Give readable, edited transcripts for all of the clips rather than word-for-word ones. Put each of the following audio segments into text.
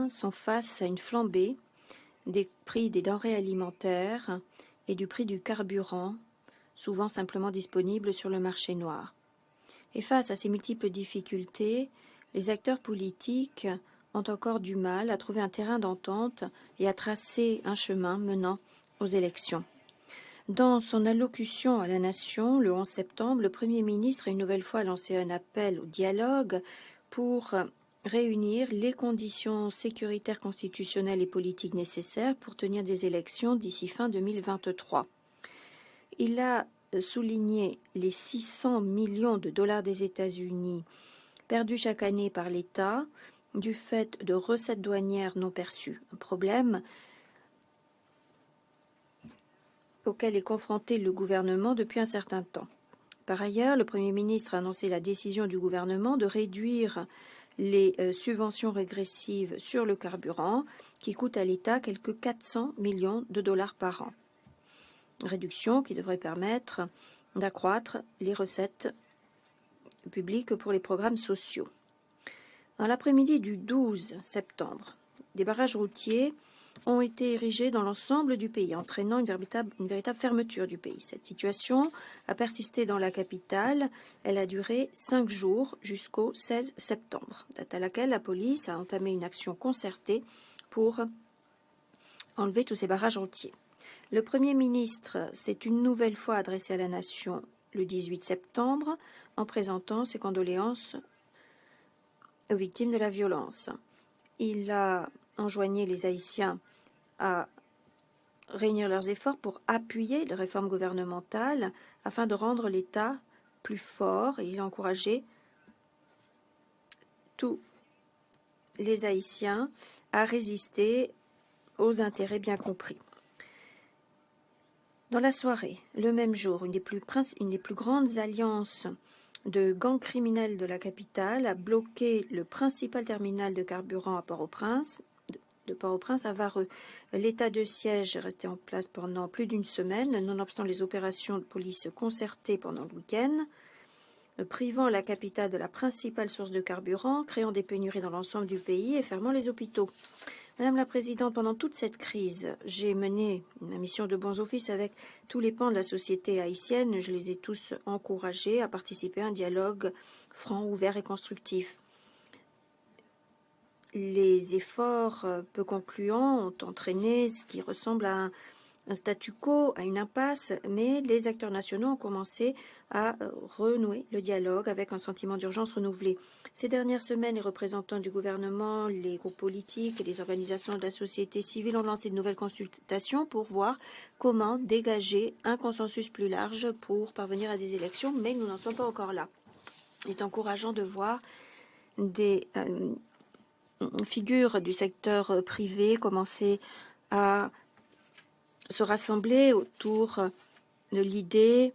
sont face à une flambée des prix des denrées alimentaires et du prix du carburant, souvent simplement disponible sur le marché noir. Et face à ces multiples difficultés, les acteurs politiques ont encore du mal à trouver un terrain d'entente et à tracer un chemin menant aux élections. Dans son allocution à la nation le 11 septembre, le Premier ministre a une nouvelle fois lancé un appel au dialogue pour réunir les conditions sécuritaires, constitutionnelles et politiques nécessaires pour tenir des élections d'ici fin 2023. Il a souligné les 600 millions de dollars des États-Unis perdus chaque année par l'État du fait de recettes douanières non perçues, un problème auquel est confronté le gouvernement depuis un certain temps. Par ailleurs, le Premier ministre a annoncé la décision du gouvernement de réduire les subventions régressives sur le carburant qui coûtent à l'État quelques 400 millions de dollars par an. Réduction qui devrait permettre d'accroître les recettes publiques pour les programmes sociaux. Dans l'après-midi du 12 septembre, des barrages routiers ont été érigés dans l'ensemble du pays, entraînant une véritable fermeture du pays. Cette situation a persisté dans la capitale. Elle a duré 5 jours jusqu'au 16 septembre, date à laquelle la police a entamé une action concertée pour enlever tous ces barrages routiers. Le Premier ministre s'est une nouvelle fois adressé à la nation le 18 septembre en présentant ses condoléances aux victimes de la violence. Il a enjoigné les Haïtiens à réunir leurs efforts pour appuyer les réformes gouvernementales afin de rendre l'État plus fort, et il a encouragé tous les Haïtiens à résister aux intérêts bien compris. Dans la soirée, le même jour, une des plus grandes alliances de gangs criminels de la capitale a bloqué le principal terminal de carburant à Port-au-Prince, de Port-au-Prince à Vareux. L'état de siège est resté en place pendant plus d'une semaine, nonobstant les opérations de police concertées pendant le week-end, privant la capitale de la principale source de carburant, créant des pénuries dans l'ensemble du pays et fermant les hôpitaux. Madame la Présidente, pendant toute cette crise, j'ai mené ma mission de bons offices avec tous les pans de la société haïtienne. Je les ai tous encouragés à participer à un dialogue franc, ouvert et constructif. Les efforts peu concluants ont entraîné ce qui ressemble à un statu quo, à une impasse, mais les acteurs nationaux ont commencé à renouer le dialogue avec un sentiment d'urgence renouvelé. Ces dernières semaines, les représentants du gouvernement, les groupes politiques et les organisations de la société civile ont lancé de nouvelles consultations pour voir comment dégager un consensus plus large pour parvenir à des élections, mais nous n'en sommes pas encore là. Il est encourageant de voir des figures du secteur privé commencer à se rassembler autour de l'idée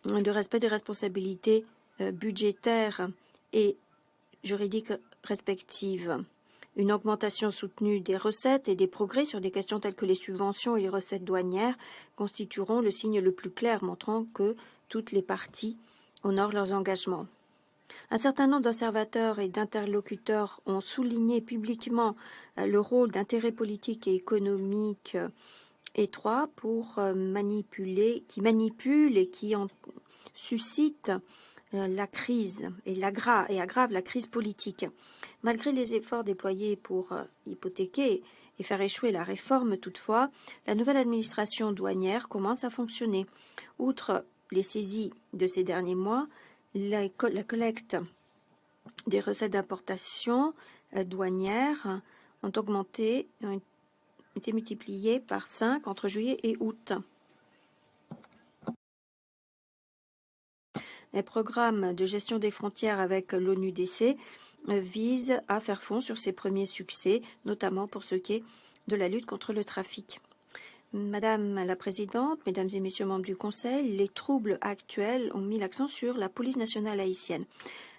de respect des responsabilités budgétaires et juridiques respectives. Une augmentation soutenue des recettes et des progrès sur des questions telles que les subventions et les recettes douanières constitueront le signe le plus clair montrant que toutes les parties honorent leurs engagements. Un certain nombre d'observateurs et d'interlocuteurs ont souligné publiquement le rôle d'intérêts politiques et économiques étroits pour qui manipulent et qui suscitent la crise et aggravent la crise politique. Malgré les efforts déployés pour hypothéquer et faire échouer la réforme, toutefois, la nouvelle administration douanière commence à fonctionner. Outre les saisies de ces derniers mois, la collecte des recettes d'importation douanières ont augmenté, ont été multipliées par 5 entre juillet et août. Les programmes de gestion des frontières avec l'ONUDC visent à faire fond sur ces premiers succès, notamment pour ce qui est de la lutte contre le trafic. Madame la Présidente, Mesdames et Messieurs membres du Conseil, les troubles actuels ont mis l'accent sur la police nationale haïtienne.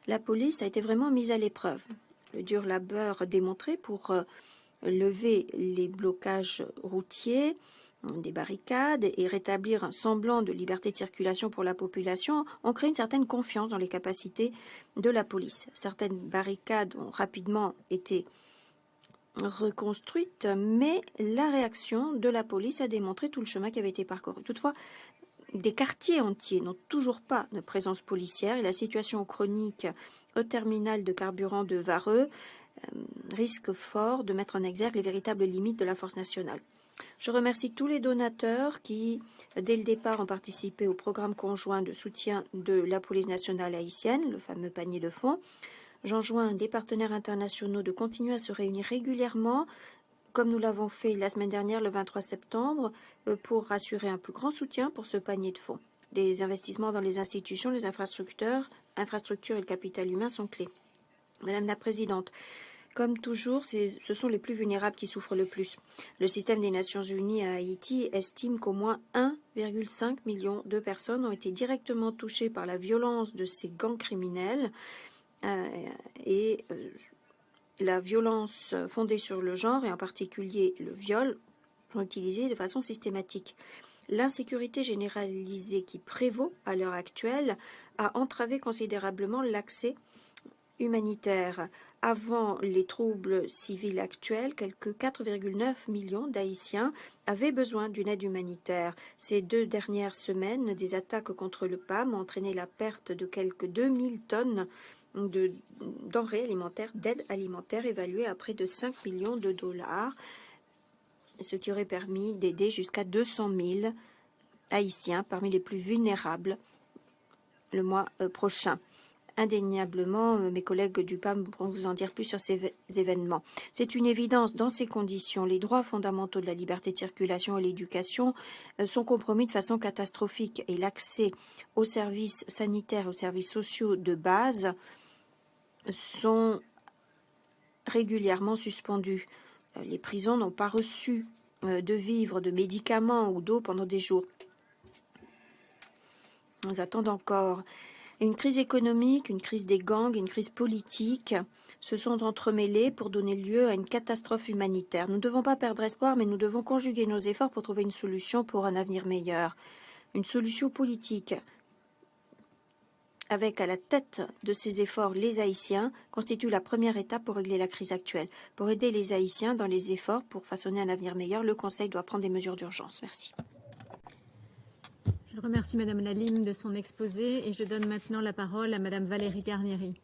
La police a été vraiment mise à l'épreuve. Le dur labeur démontré pour lever les blocages routiers, des barricades et rétablir un semblant de liberté de circulation pour la population ont créé une certaine confiance dans les capacités de la police. Certaines barricades ont rapidement été reconstruite, mais la réaction de la police a démontré tout le chemin qui avait été parcouru. Toutefois, des quartiers entiers n'ont toujours pas de présence policière et la situation chronique au terminal de carburant de Vareux risque fort de mettre en exergue les véritables limites de la force nationale. Je remercie tous les donateurs qui, dès le départ, ont participé au programme conjoint de soutien de la police nationale haïtienne, le fameux panier de fonds. J'enjoins des partenaires internationaux de continuer à se réunir régulièrement, comme nous l'avons fait la semaine dernière, le 23 septembre, pour assurer un plus grand soutien pour ce panier de fonds. Des investissements dans les institutions, les infrastructures et le capital humain sont clés. Madame la Présidente, comme toujours, ce sont les plus vulnérables qui souffrent le plus. Le système des Nations Unies à Haïti estime qu'au moins 1,5 million de personnes ont été directement touchées par la violence de ces gangs criminels la violence fondée sur le genre, et en particulier le viol, sont utilisées de façon systématique. L'insécurité généralisée qui prévaut à l'heure actuelle a entravé considérablement l'accès humanitaire. Avant les troubles civils actuels, quelques 4,9 millions d'Haïtiens avaient besoin d'une aide humanitaire. Ces 2 dernières semaines, des attaques contre le PAM ont entraîné la perte de quelques 2000 tonnes de denrées alimentaires, d'aide alimentaire évaluée à près de 5 millions de dollars, ce qui aurait permis d'aider jusqu'à 200 000 Haïtiens parmi les plus vulnérables le mois prochain. Indéniablement, mes collègues du PAM pourront vous en dire plus sur ces événements. C'est une évidence, dans ces conditions, les droits fondamentaux de la liberté de circulation et l'éducation sont compromis de façon catastrophique et l'accès aux services sanitaires et aux services sociaux de base sont régulièrement suspendus. Les prisons n'ont pas reçu de vivres, de médicaments ou d'eau pendant des jours. Ils attendent encore. Une crise économique, une crise des gangs, une crise politique se sont entremêlées pour donner lieu à une catastrophe humanitaire. Nous ne devons pas perdre espoir, mais nous devons conjuguer nos efforts pour trouver une solution pour un avenir meilleur. Une solution politique avec à la tête de ces efforts les Haïtiens constitue la première étape pour régler la crise actuelle. Pour aider les Haïtiens dans les efforts pour façonner un avenir meilleur, le Conseil doit prendre des mesures d'urgence. Merci. Je remercie Madame Lalime de son exposé et je donne maintenant la parole à Madame Valérie Garnieri.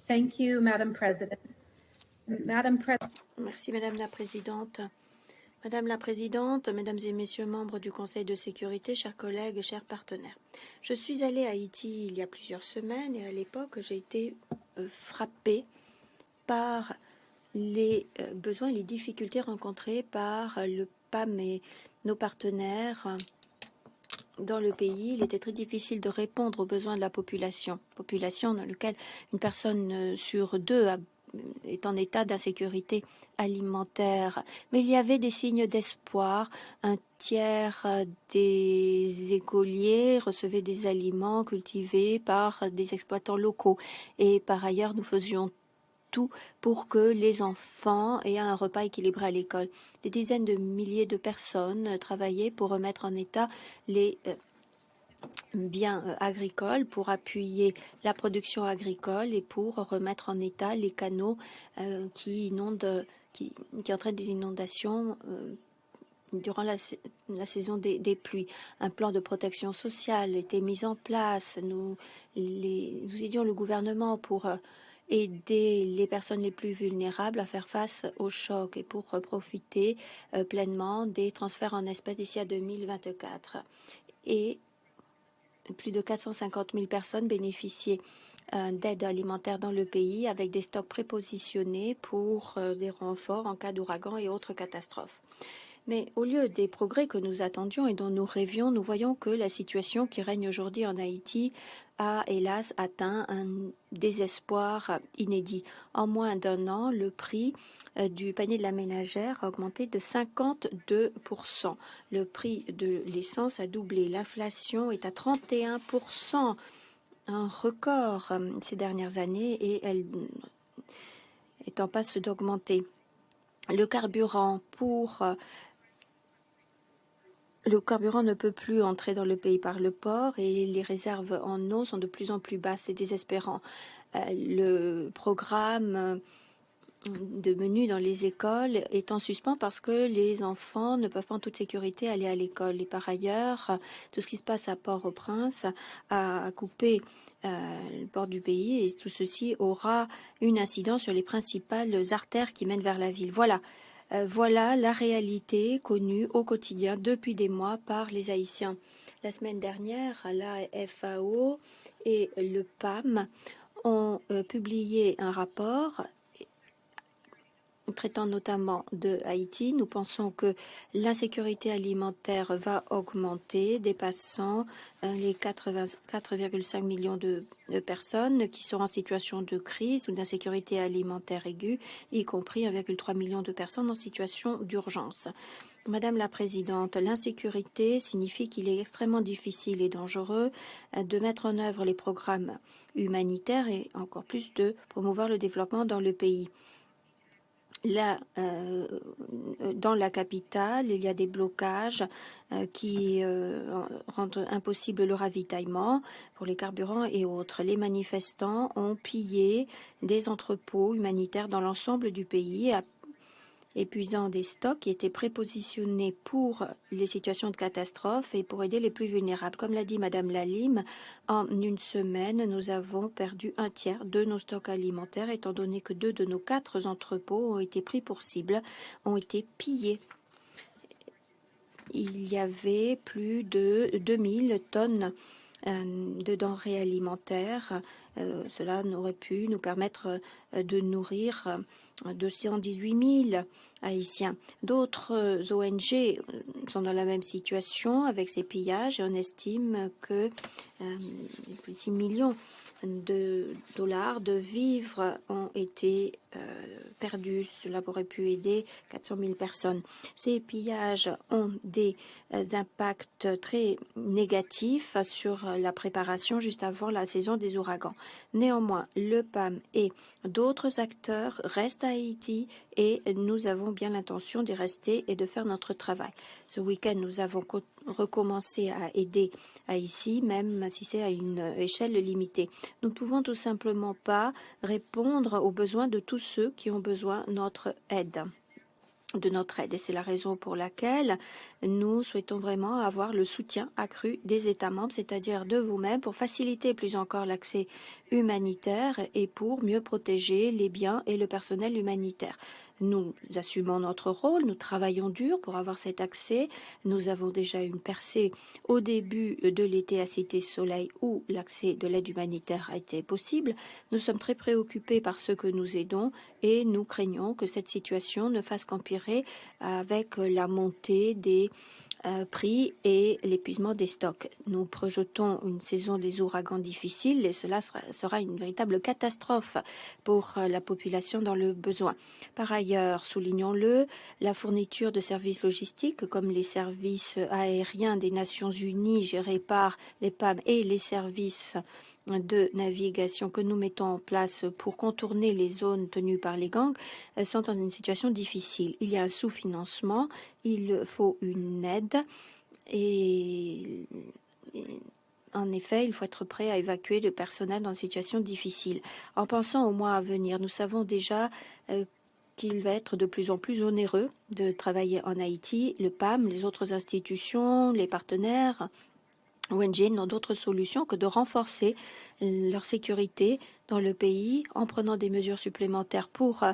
Thank you, Madam President. Merci Madame la Présidente. Madame la Présidente, Mesdames et Messieurs membres du Conseil de sécurité, chers collègues et chers partenaires. Je suis allée à Haïti il y a plusieurs semaines et à l'époque j'ai été frappée par les besoins et les difficultés rencontrées par le PAM et nos partenaires dans le pays. Il était très difficile de répondre aux besoins de la population dans laquelle une personne sur 2 est en état d'insécurité alimentaire. Mais il y avait des signes d'espoir. Un tiers des écoliers recevaient des aliments cultivés par des exploitants locaux. Et par ailleurs, nous faisions tout pour que les enfants aient un repas équilibré à l'école. Des dizaines de milliers de personnes travaillaient pour remettre en état les biens agricoles, pour appuyer la production agricole et pour remettre en état les canaux qui entraînent des inondations durant la saison des pluies. Un plan de protection sociale était mis en place. Nous aidions le gouvernement pour aider les personnes les plus vulnérables à faire face au choc et pour profiter pleinement des transferts en espèces d'ici à 2024. Et plus de 450 000 personnes bénéficiaient d'aide alimentaire dans le pays avec des stocks prépositionnés pour des renforts en cas d'ouragan et autres catastrophes. Mais au lieu des progrès que nous attendions et dont nous rêvions, nous voyons que la situation qui règne aujourd'hui en Haïti a hélas atteint un désespoir inédit. En moins d'1 an, le prix du panier de la ménagère a augmenté de 52%. Le prix de l'essence a doublé. L'inflation est à 31%, un record ces dernières années, et elle est en passe d'augmenter. Le carburant pour Le carburant ne peut plus entrer dans le pays par le port et les réserves en eau sont de plus en plus basses. C'est désespérant. Le programme de menus dans les écoles est en suspens parce que les enfants ne peuvent pas en toute sécurité aller à l'école. Et par ailleurs, tout ce qui se passe à Port-au-Prince a coupé le port du pays et tout ceci aura une incidence sur les principales artères qui mènent vers la ville. Voilà. Voilà la réalité connue au quotidien depuis des mois par les Haïtiens. La semaine dernière, la FAO et le PAM ont publié un rapport traitant notamment de Haïti. Nous pensons que l'insécurité alimentaire va augmenter, dépassant les 4,5 millions de personnes qui seront en situation de crise ou d'insécurité alimentaire aiguë, y compris 1,3 million de personnes en situation d'urgence. Madame la Présidente, l'insécurité signifie qu'il est extrêmement difficile et dangereux de mettre en œuvre les programmes humanitaires et encore plus de promouvoir le développement dans le pays. Là, dans la capitale, il y a des blocages qui rendent impossible le ravitaillement pour les carburants et autres. Les manifestants ont pillé des entrepôts humanitaires dans l'ensemble du pays, épuisant des stocks qui étaient prépositionnés pour les situations de catastrophe et pour aider les plus vulnérables. Comme l'a dit Madame Lalime, en une semaine, nous avons perdu un tiers de nos stocks alimentaires, étant donné que 2 de nos 4 entrepôts ont été pris pour cible, ont été pillés. Il y avait plus de 2000 tonnes de denrées alimentaires. Cela n'aurait pu nous permettre de nourrir 218 000 Haïtiens. D'autres ONG sont dans la même situation avec ces pillages et on estime que 6 millions de dollars de vivres ont été perdus. Cela aurait pu aider 400 000 personnes. Ces pillages ont des impacts très négatifs sur la préparation juste avant la saison des ouragans. Néanmoins, le PAM et d'autres acteurs restent à Haïti et nous avons bien l'intention d'y rester et de faire notre travail. Ce week-end, nous avons recommencé à aider Haïti, même si c'est à une échelle limitée. Nous ne pouvons tout simplement pas répondre aux besoins de tous ceux qui ont besoin de notre aide. Et c'est la raison pour laquelle nous souhaitons vraiment avoir le soutien accru des États membres, c'est-à-dire de vous-même, pour faciliter plus encore l'accès humanitaire et pour mieux protéger les biens et le personnel humanitaire. Nous assumons notre rôle, nous travaillons dur pour avoir cet accès. Nous avons déjà une percée au début de l'été à Cité Soleil où l'accès de l'aide humanitaire a été possible. Nous sommes très préoccupés par ce que nous aidons et nous craignons que cette situation ne fasse qu'empirer avec la montée des prix et l'épuisement des stocks. Nous projetons une saison des ouragans difficile et cela sera une véritable catastrophe pour la population dans le besoin. Par ailleurs, soulignons-le, la fourniture de services logistiques comme les services aériens des Nations Unies gérés par les PAM et les services de navigation que nous mettons en place pour contourner les zones tenues par les gangs sont dans une situation difficile. Il y a un sous-financement, il faut une aide et en effet, il faut être prêt à évacuer le personnel dans une situation difficile. En pensant au mois à venir, nous savons déjà qu'il va être de plus en plus onéreux de travailler en Haïti. Le PAM, les autres institutions, les partenaires ONG n'ont d'autres solutions que de renforcer leur sécurité dans le pays en prenant des mesures supplémentaires pour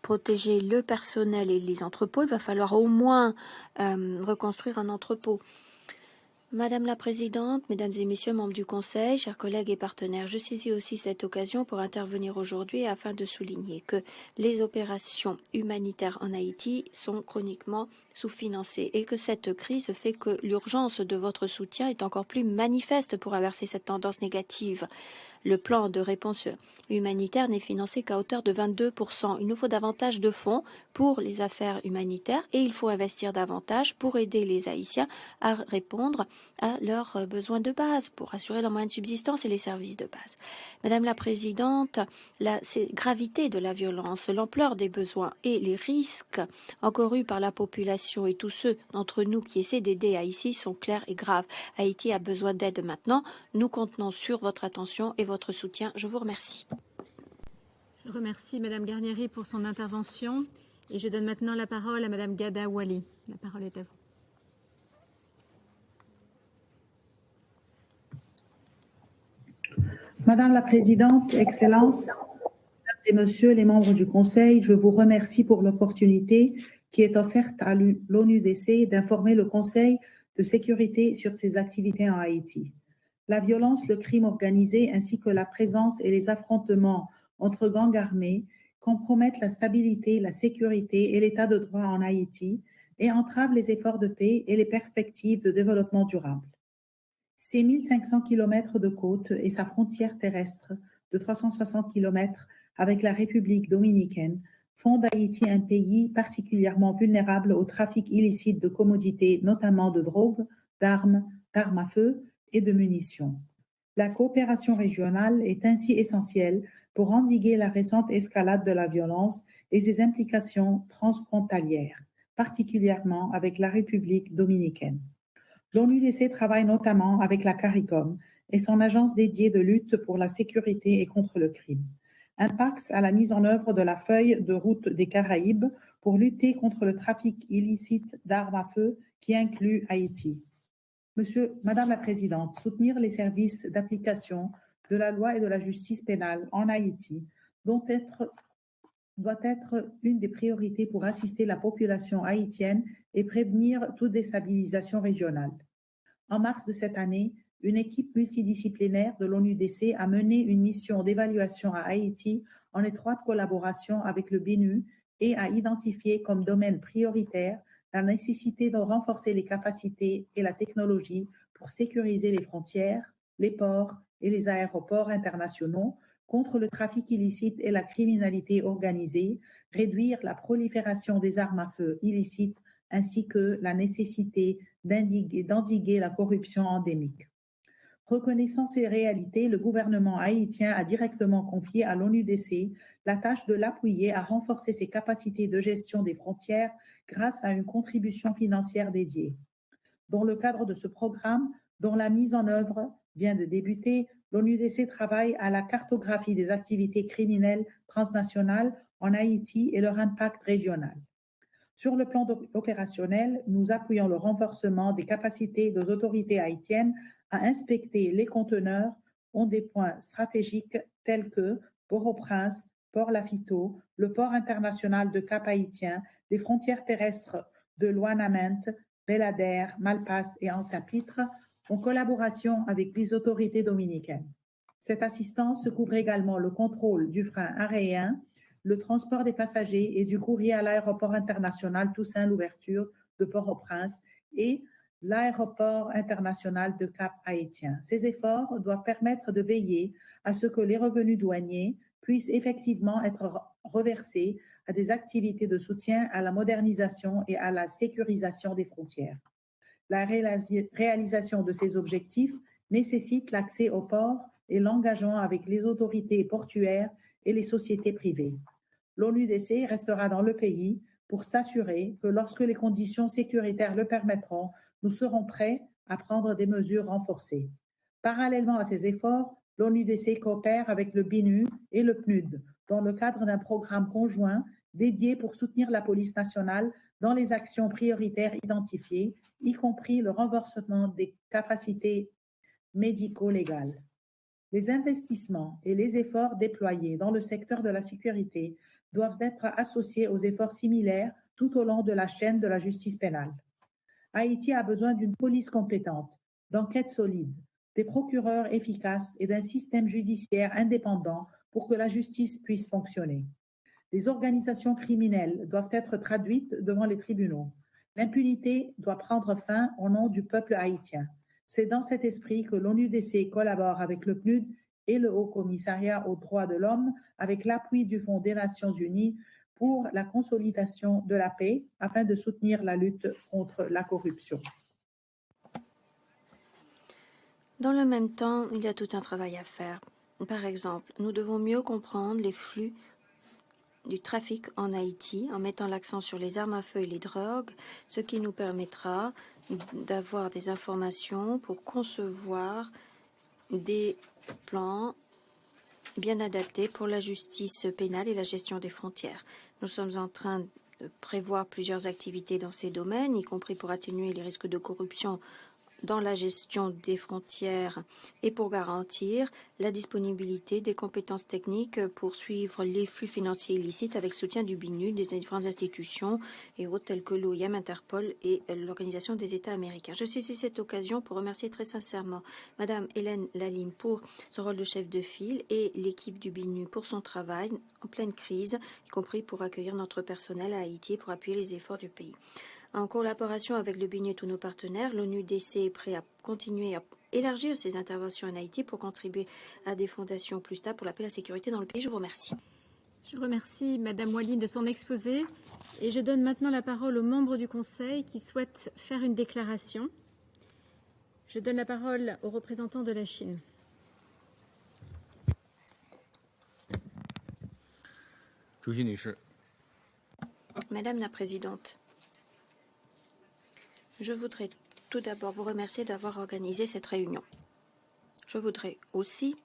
protéger le personnel et les entrepôts. Il va falloir au moins reconstruire un entrepôt. Madame la Présidente, Mesdames et Messieurs membres du Conseil, chers collègues et partenaires, je saisis aussi cette occasion pour intervenir aujourd'hui afin de souligner que les opérations humanitaires en Haïti sont chroniquement sous-financées et que cette crise fait que l'urgence de votre soutien est encore plus manifeste pour inverser cette tendance négative. Le plan de réponse humanitaire n'est financé qu'à hauteur de 22%. Il nous faut davantage de fonds pour les affaires humanitaires et il faut investir davantage pour aider les Haïtiens à répondre à leurs besoins de base pour assurer leurs moyens de subsistance et les services de base. Madame la Présidente, la gravité de la violence, l'ampleur des besoins et les risques encourus par la population et tous ceux d'entre nous qui essaient d'aider Haïti sont clairs et graves. Haïti a besoin d'aide maintenant. Nous comptons sur votre attention et votre soutien. Je vous remercie. Je remercie Madame Garnieri pour son intervention et je donne maintenant la parole à Madame Gada Wali. La parole est à vous. Madame la Présidente, Excellences, Mesdames et Messieurs les membres du Conseil, je vous remercie pour l'opportunité qui est offerte à l'ONUDC d'informer le Conseil de sécurité sur ses activités en Haïti. La violence, le crime organisé ainsi que la présence et les affrontements entre gangs armés compromettent la stabilité, la sécurité et l'état de droit en Haïti et entravent les efforts de paix et les perspectives de développement durable. Ses 1500 km de côte et sa frontière terrestre de 360 km avec la République dominicaine font d'Haïti un pays particulièrement vulnérable au trafic illicite de commodités, notamment de drogue, d'armes à feu et de munitions. La coopération régionale est ainsi essentielle pour endiguer la récente escalade de la violence et ses implications transfrontalières, particulièrement avec la République dominicaine. L'ONUDC travaille notamment avec la CARICOM et son agence dédiée de lutte pour la sécurité et contre le crime. Impact à la mise en œuvre de la feuille de route des Caraïbes pour lutter contre le trafic illicite d'armes à feu qui inclut Haïti. Madame la Présidente, soutenir les services d'application de la loi et de la justice pénale en Haïti doit être une des priorités pour assister la population haïtienne et prévenir toute déstabilisation régionale. En mars de cette année, une équipe multidisciplinaire de l'ONUDC a mené une mission d'évaluation à Haïti en étroite collaboration avec le BNU et a identifié comme domaine prioritaire la nécessité de renforcer les capacités et la technologie pour sécuriser les frontières, les ports et les aéroports internationaux contre le trafic illicite et la criminalité organisée, réduire la prolifération des armes à feu illicites ainsi que la nécessité d'endiguer la corruption endémique. Reconnaissant ces réalités, le gouvernement haïtien a directement confié à l'ONUDC la tâche de l'appuyer à renforcer ses capacités de gestion des frontières grâce à une contribution financière dédiée. Dans le cadre de ce programme, dont la mise en œuvre vient de débuter, l'ONUDC travaille à la cartographie des activités criminelles transnationales en Haïti et leur impact régional. Sur le plan opérationnel, nous appuyons le renforcement des capacités des autorités haïtiennes à inspecter les conteneurs en des points stratégiques tels que Port-au-Prince, Port-Lafiteau, le port international de Cap-Haïtien, les frontières terrestres de Louanaminthe, Belader, Malpasse et Anse-à-Pitre, en collaboration avec les autorités dominicaines. Cette assistance couvre également le contrôle du frein aérien, le transport des passagers et du courrier à l'aéroport international Toussaint-Louverture de Port-au-Prince et l'aéroport international de Cap-Haïtien. Ces efforts doivent permettre de veiller à ce que les revenus douaniers puissent effectivement être reversés à des activités de soutien à la modernisation et à la sécurisation des frontières. La réalisation de ces objectifs nécessite l'accès aux ports et l'engagement avec les autorités portuaires et les sociétés privées. L'ONUDC restera dans le pays pour s'assurer que lorsque les conditions sécuritaires le permettront, nous serons prêts à prendre des mesures renforcées. Parallèlement à ces efforts, l'ONUDC coopère avec le BNU et le PNUD dans le cadre d'un programme conjoint dédié pour soutenir la police nationale dans les actions prioritaires identifiées, y compris le renforcement des capacités médico-légales. Les investissements et les efforts déployés dans le secteur de la sécurité doivent être associés aux efforts similaires tout au long de la chaîne de la justice pénale. Haïti a besoin d'une police compétente, d'enquêtes solides, des procureurs efficaces et d'un système judiciaire indépendant pour que la justice puisse fonctionner. Les organisations criminelles doivent être traduites devant les tribunaux. L'impunité doit prendre fin au nom du peuple haïtien. C'est dans cet esprit que l'ONUDC collabore avec le PNUD et le Haut Commissariat aux droits de l'homme avec l'appui du Fonds des Nations Unies pour la consolidation de la paix afin de soutenir la lutte contre la corruption. Dans le même temps, il y a tout un travail à faire. Par exemple, nous devons mieux comprendre les flux du trafic en Haïti en mettant l'accent sur les armes à feu et les drogues, ce qui nous permettra d'avoir des informations pour concevoir des plans bien adaptés pour la justice pénale et la gestion des frontières. Nous sommes en train de prévoir plusieurs activités dans ces domaines, y compris pour atténuer les risques de corruption dans la gestion des frontières et pour garantir la disponibilité des compétences techniques pour suivre les flux financiers illicites avec soutien du BINUD, des différentes institutions et autres telles que l'OIM, Interpol et l'Organisation des États américains. Je saisis cette occasion pour remercier très sincèrement Madame Hélène Lalime pour son rôle de chef de file et l'équipe du BINUD pour son travail en pleine crise, y compris pour accueillir notre personnel à Haïti et pour appuyer les efforts du pays. En collaboration avec le BINUD et tous nos partenaires, l'ONUDC est prêt à continuer à élargir ses interventions en Haïti pour contribuer à des fondations plus stables pour la paix et la sécurité dans le pays. Je vous remercie. Je remercie Madame Wally de son exposé et je donne maintenant la parole aux membres du Conseil qui souhaitent faire une déclaration. Je donne la parole au représentant de la Chine. Madame la Présidente, je voudrais tout d'abord vous remercier d'avoir organisé cette réunion. Je voudrais aussi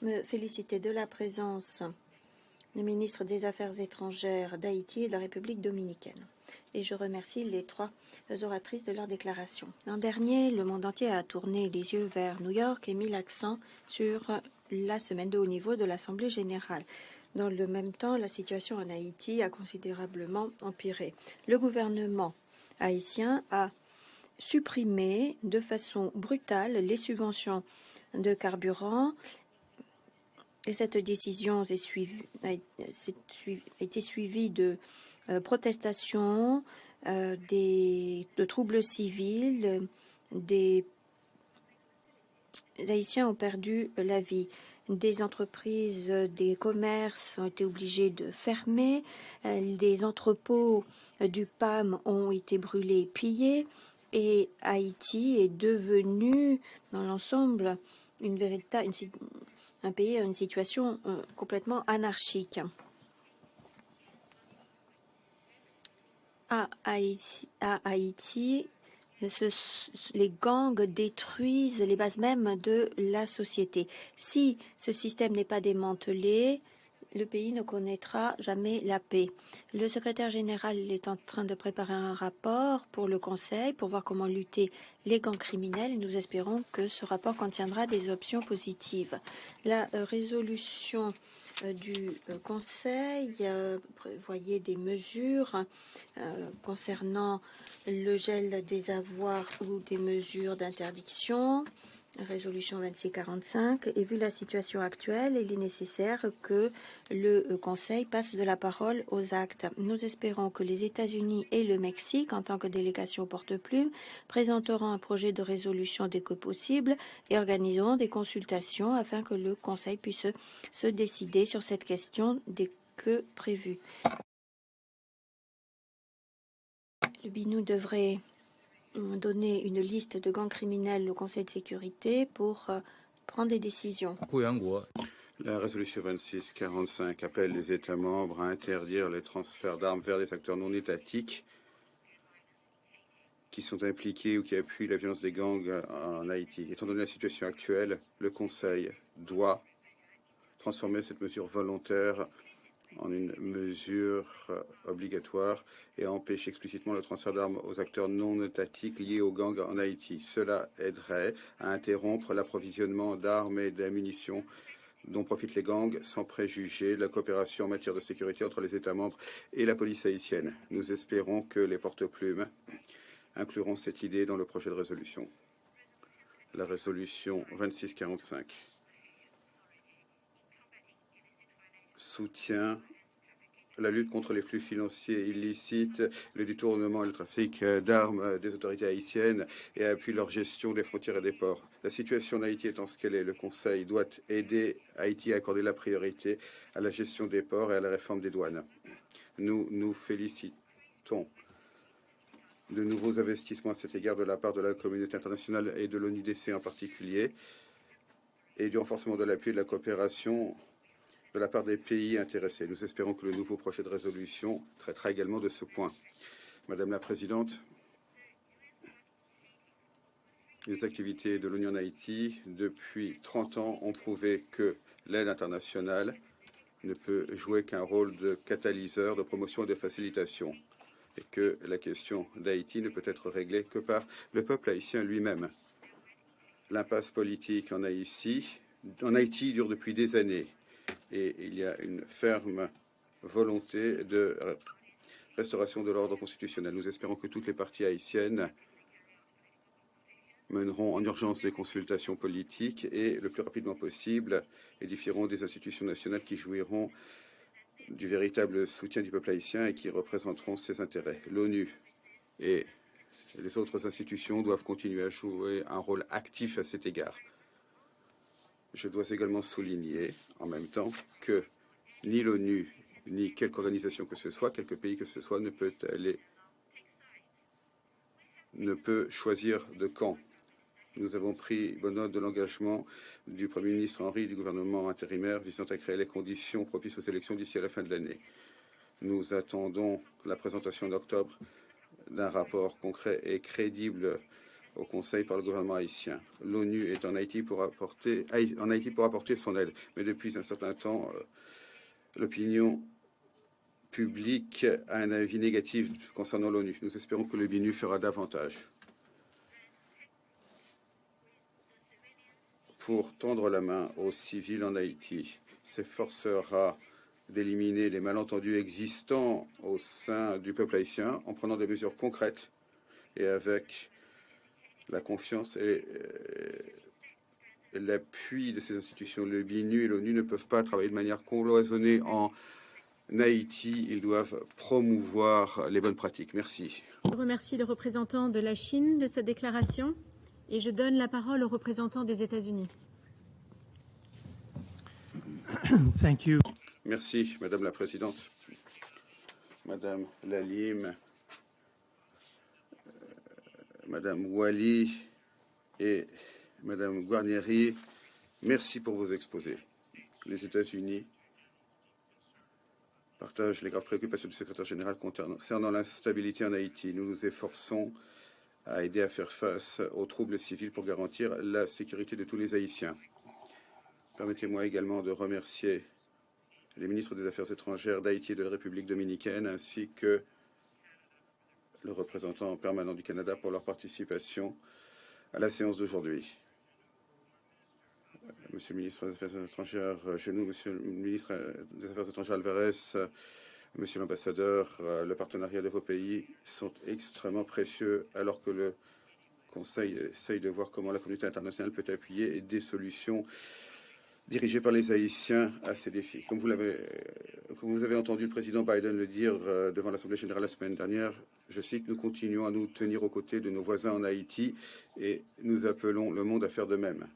me féliciter de la présence du ministre des Affaires étrangères d'Haïti et de la République dominicaine. Et je remercie les trois oratrices de leur déclaration. L'an dernier, le monde entier a tourné les yeux vers New York et mis l'accent sur la semaine de haut niveau de l'Assemblée générale. Dans le même temps, la situation en Haïti a considérablement empiré. Le gouvernement haïtien a supprimé de façon brutale les subventions de carburant. Et cette décision a été suivie de protestations, de troubles civils. Des Haïtiens ont perdu la vie. Des entreprises, des commerces ont été obligés de fermer. Des entrepôts du PAM ont été brûlés et pillés. Et Haïti est devenu, dans l'ensemble, un pays à une situation complètement anarchique. À Haïti, les gangs détruisent les bases mêmes de la société. Si ce système n'est pas démantelé, le pays ne connaîtra jamais la paix. Le secrétaire général est en train de préparer un rapport pour le Conseil pour voir comment lutter les gangs criminels. Nous espérons que ce rapport contiendra des options positives. La résolution du Conseil prévoyait des mesures concernant le gel des avoirs ou des mesures d'interdiction. Résolution 2645, et vu la situation actuelle, il est nécessaire que le Conseil passe de la parole aux actes. Nous espérons que les États-Unis et le Mexique, en tant que délégation porte-plume, présenteront un projet de résolution dès que possible et organiseront des consultations afin que le Conseil puisse se décider sur cette question dès que prévu. Le BINUD devrait donner une liste de gangs criminels au Conseil de sécurité pour prendre des décisions. La résolution 2645 appelle les États membres à interdire les transferts d'armes vers les acteurs non étatiques qui sont impliqués ou qui appuient la violence des gangs en Haïti. Étant donné la situation actuelle, le Conseil doit transformer cette mesure volontaire en une mesure obligatoire et empêcher explicitement le transfert d'armes aux acteurs non étatiques liés aux gangs en Haïti. Cela aiderait à interrompre l'approvisionnement d'armes et d'ammunition dont profitent les gangs sans préjuger la coopération en matière de sécurité entre les États membres et la police haïtienne. Nous espérons que les porte-plumes incluront cette idée dans le projet de résolution. La résolution 2645 soutient la lutte contre les flux financiers illicites, le détournement et le trafic d'armes des autorités haïtiennes et appuie leur gestion des frontières et des ports. La situation en Haïti étant ce qu'elle est, le Conseil doit aider Haïti à accorder la priorité à la gestion des ports et à la réforme des douanes. Nous nous félicitons de nouveaux investissements à cet égard de la part de la communauté internationale et de l'ONUDC en particulier, et du renforcement de l'appui et de la coopération de la part des pays intéressés. Nous espérons que le nouveau projet de résolution traitera également de ce point. Madame la Présidente, les activités de l'Union en Haïti depuis 30 ans ont prouvé que l'aide internationale ne peut jouer qu'un rôle de catalyseur, de promotion et de facilitation, et que la question d'Haïti ne peut être réglée que par le peuple haïtien lui-même. L'impasse politique en Haïti dure depuis des années, et il y a une ferme volonté de restauration de l'ordre constitutionnel. Nous espérons que toutes les parties haïtiennes mèneront en urgence des consultations politiques et, le plus rapidement possible, édifieront des institutions nationales qui jouiront du véritable soutien du peuple haïtien et qui représenteront ses intérêts. L'ONU et les autres institutions doivent continuer à jouer un rôle actif à cet égard. Je dois également souligner en même temps que ni l'ONU ni quelque organisation que ce soit, quelque pays que ce soit ne peut choisir de camp. Nous avons pris bonne note de l'engagement du Premier ministre Henry et du gouvernement intérimaire visant à créer les conditions propices aux élections d'ici à la fin de l'année. Nous attendons la présentation en octobre d'un rapport concret et crédible au Conseil par le gouvernement haïtien. L'ONU est en Haïti pour apporter son aide, mais depuis un certain temps, l'opinion publique a un avis négatif concernant l'ONU. Nous espérons que le BINU fera davantage pour tendre la main aux civils en Haïti, s'efforcera d'éliminer les malentendus existants au sein du peuple haïtien en prenant des mesures concrètes et avec la confiance et l'appui de ces institutions. Le BINU et l'ONU ne peuvent pas travailler de manière cloisonnée en Haïti. Ils doivent promouvoir les bonnes pratiques. Merci. Je remercie le représentant de la Chine de sa déclaration et je donne la parole au représentant des États-Unis. Thank you. Merci, Madame la Présidente. Madame Lalim, Madame Wali et Madame Guarnieri, merci pour vos exposés. Les États-Unis partagent les graves préoccupations du secrétaire général concernant l'instabilité en Haïti. Nous nous efforçons à aider à faire face aux troubles civils pour garantir la sécurité de tous les Haïtiens. Permettez-moi également de remercier les ministres des Affaires étrangères d'Haïti et de la République dominicaine, ainsi que le représentant permanent du Canada pour leur participation à la séance d'aujourd'hui. Monsieur le ministre des Affaires étrangères Genoux, Monsieur le ministre des Affaires étrangères Alvarez, Monsieur l'ambassadeur, le partenariat de vos pays sont extrêmement précieux alors que le Conseil essaye de voir comment la communauté internationale peut appuyer des solutions dirigées par les Haïtiens à ces défis. Comme vous avez entendu le président Biden le dire devant l'Assemblée générale la semaine dernière, je cite, « Nous continuons à nous tenir aux côtés de nos voisins en Haïti et nous appelons le monde à faire de même.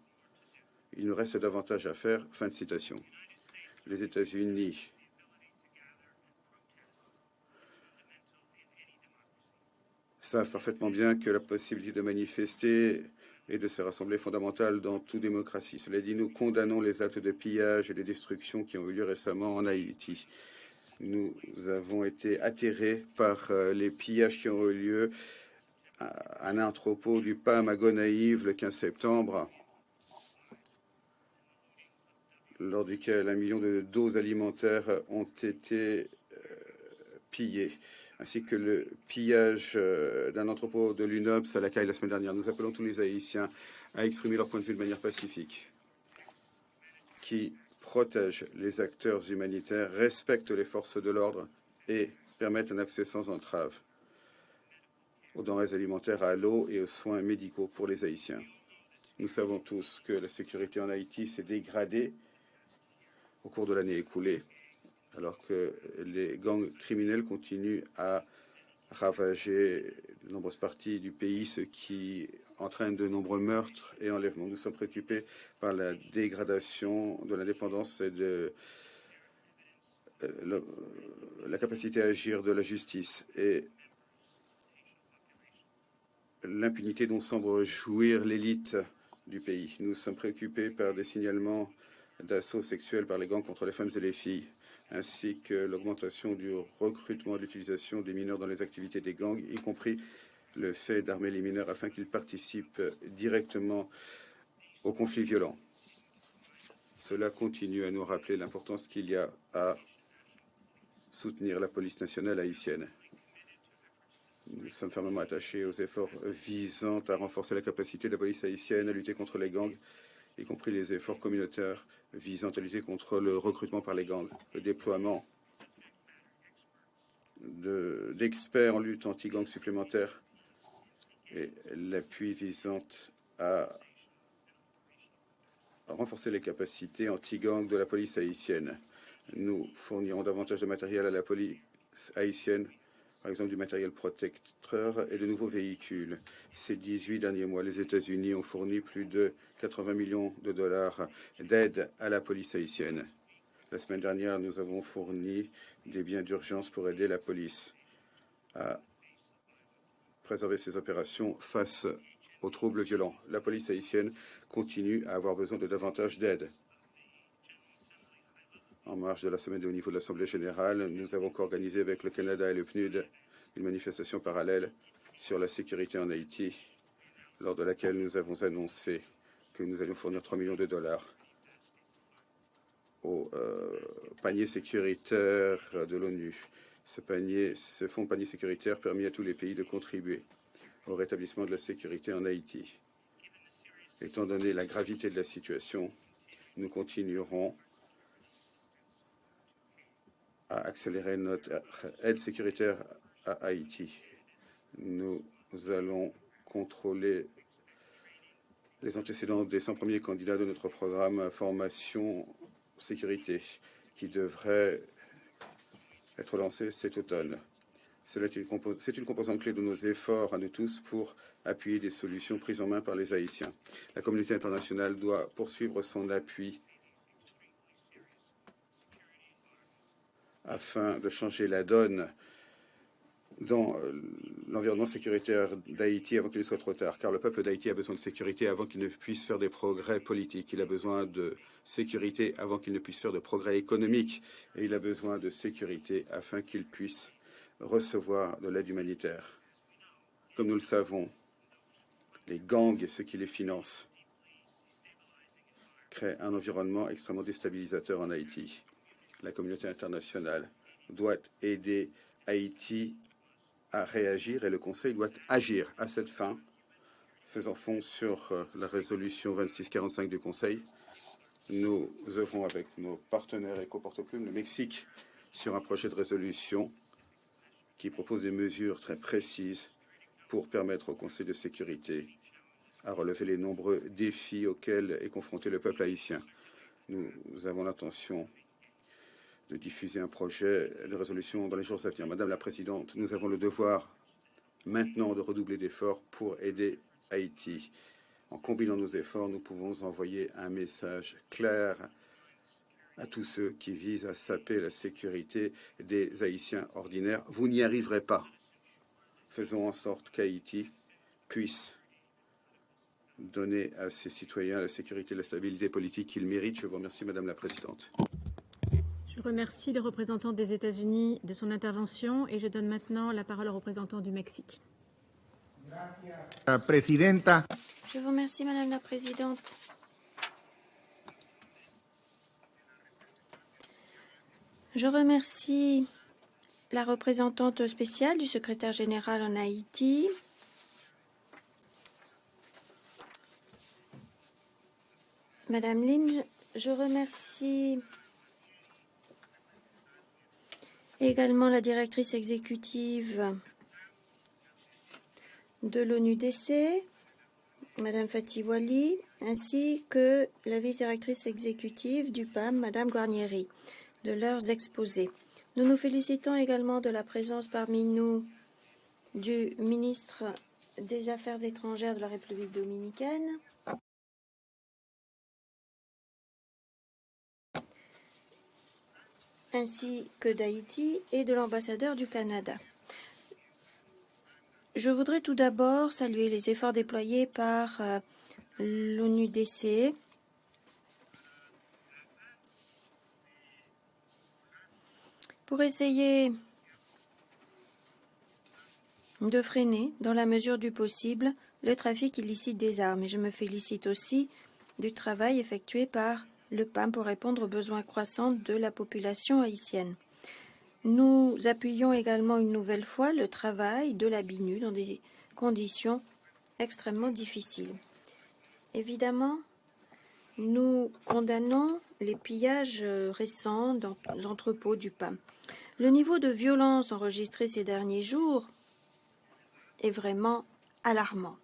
Il nous reste davantage à faire. » Fin de citation. Les États-Unis savent parfaitement bien que la possibilité de manifester et de se rassembler est fondamentale dans toute démocratie. Cela dit, nous condamnons les actes de pillage et de destruction qui ont eu lieu récemment en Haïti. Nous avons été atterrés par les pillages qui ont eu lieu à un entrepôt du PAM à Gonaïves le 15 septembre, lors duquel 1 million de doses alimentaires ont été pillées, ainsi que le pillage d'un entrepôt de l'UNOPS à la CAI la semaine dernière. Nous appelons tous les Haïtiens à exprimer leur point de vue de manière pacifique, qui protègent les acteurs humanitaires, respectent les forces de l'ordre et permettent un accès sans entrave aux denrées alimentaires, à l'eau et aux soins médicaux pour les Haïtiens. Nous savons tous que la sécurité en Haïti s'est dégradée au cours de l'année écoulée, alors que les gangs criminels continuent à ravager de nombreuses parties du pays, ce qui entraîne de nombreux meurtres et enlèvements. Nous sommes préoccupés par la dégradation de l'indépendance et de la capacité à agir de la justice. Et l'impunité dont semble jouir l'élite du pays. Nous sommes préoccupés par des signalements d'assauts sexuels par les gangs contre les femmes et les filles, ainsi que l'augmentation du recrutement et de l'utilisation des mineurs dans les activités des gangs, y compris le fait d'armer les mineurs afin qu'ils participent directement aux conflits violents. Cela continue à nous rappeler l'importance qu'il y a à soutenir la police nationale haïtienne. Nous sommes fermement attachés aux efforts visant à renforcer la capacité de la police haïtienne à lutter contre les gangs, y compris les efforts communautaires visant à lutter contre le recrutement par les gangs, le déploiement d'experts en lutte anti-gang supplémentaires et l'appui visant à renforcer les capacités anti-gang de la police haïtienne. Nous fournirons davantage de matériel à la police haïtienne, par exemple du matériel protecteur et de nouveaux véhicules. Ces 18 derniers mois, les États-Unis ont fourni plus de 80 millions de dollars d'aide à la police haïtienne. La semaine dernière, nous avons fourni des biens d'urgence pour aider la police à préserver ses opérations face aux troubles violents. La police haïtienne continue à avoir besoin de davantage d'aide. En marge de la semaine de haut niveau de l'Assemblée générale, nous avons organisé avec le Canada et le PNUD une manifestation parallèle sur la sécurité en Haïti, lors de laquelle nous avons annoncé que nous allions fournir 3 millions de dollars au panier sécuritaire de l'ONU. Ce fonds de panier sécuritaire permet à tous les pays de contribuer au rétablissement de la sécurité en Haïti. Étant donné la gravité de la situation, nous continuerons à accélérer notre aide sécuritaire à Haïti. Nous allons contrôler les antécédents des 100 premiers candidats de notre programme Formation Sécurité, qui devrait être lancé cet automne. C'est une composante clé de nos efforts à nous tous pour appuyer des solutions prises en main par les Haïtiens. La communauté internationale doit poursuivre son appui afin de changer la donne dans l'environnement sécuritaire d'Haïti avant qu'il ne soit trop tard, car le peuple d'Haïti a besoin de sécurité avant qu'il ne puisse faire des progrès politiques. Il a besoin de sécurité avant qu'il ne puisse faire de progrès économiques. Et il a besoin de sécurité afin qu'il puisse recevoir de l'aide humanitaire. Comme nous le savons, les gangs et ceux qui les financent créent un environnement extrêmement déstabilisateur en Haïti. La communauté internationale doit aider Haïti à réagir et le Conseil doit agir à cette fin, faisant fond sur la résolution 2645 du Conseil. Nous œuvrons avec nos partenaires et coporte-plume, le Mexique, sur un projet de résolution qui propose des mesures très précises pour permettre au Conseil de sécurité à relever les nombreux défis auxquels est confronté le peuple haïtien. Nous avons l'intention de diffuser un projet de résolution dans les jours à venir. Madame la Présidente, nous avons le devoir maintenant de redoubler d'efforts pour aider Haïti. En combinant nos efforts, nous pouvons envoyer un message clair à tous ceux qui visent à saper la sécurité des Haïtiens ordinaires. Vous n'y arriverez pas. Faisons en sorte qu'Haïti puisse donner à ses citoyens la sécurité et la stabilité politique qu'ils méritent. Je vous remercie, Madame la Présidente. Je remercie le représentant des États-Unis de son intervention et je donne maintenant la parole au représentant du Mexique. Presidenta. Je vous remercie, Madame la Présidente. Je remercie la représentante spéciale du secrétaire général en Haïti, Madame Lim. Je remercie également la directrice exécutive de l'ONUDC, Madame Fatih Wali, ainsi que la vice-directrice exécutive du PAM, Madame Guarnieri, de leurs exposés. Nous nous félicitons également de la présence parmi nous du ministre des Affaires étrangères de la République dominicaine, ainsi que d'Haïti et de l'ambassadeur du Canada. Je voudrais tout d'abord saluer les efforts déployés par l'ONUDC pour essayer de freiner, dans la mesure du possible, le trafic illicite des armes. Et je me félicite aussi du travail effectué par le PAM pour répondre aux besoins croissants de la population haïtienne. Nous appuyons également une nouvelle fois le travail de la BINU dans des conditions extrêmement difficiles. Évidemment, nous condamnons les pillages récents dans l'entrepôt du PAM. Le niveau de violence enregistré ces derniers jours est vraiment alarmant.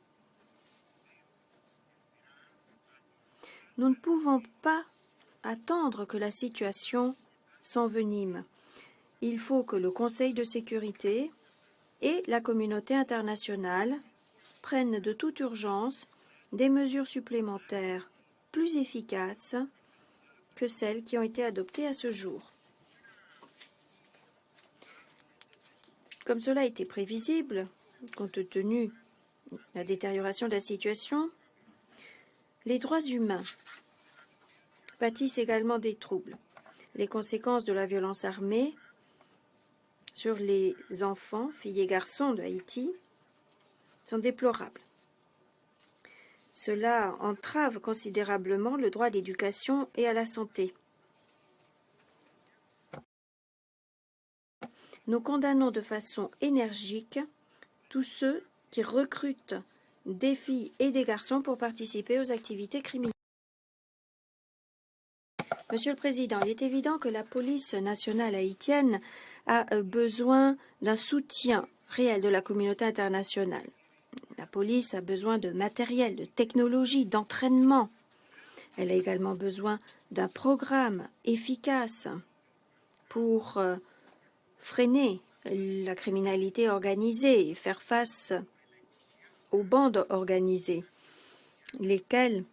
Nous ne pouvons pas attendre que la situation s'envenime. Il faut que le Conseil de sécurité et la communauté internationale prennent de toute urgence des mesures supplémentaires plus efficaces que celles qui ont été adoptées à ce jour. Comme cela était prévisible, compte tenu de la détérioration de la situation, les droits humains pâtissent également des troubles. Les conséquences de la violence armée sur les enfants, filles et garçons de Haïti sont déplorables. Cela entrave considérablement le droit à l'éducation et à la santé. Nous condamnons de façon énergique tous ceux qui recrutent des filles et des garçons pour participer aux activités criminelles. Monsieur le Président, il est évident que la police nationale haïtienne a besoin d'un soutien réel de la communauté internationale. La police a besoin de matériel, de technologie, d'entraînement. Elle a également besoin d'un programme efficace pour freiner la criminalité organisée et faire face aux bandes organisées, lesquelles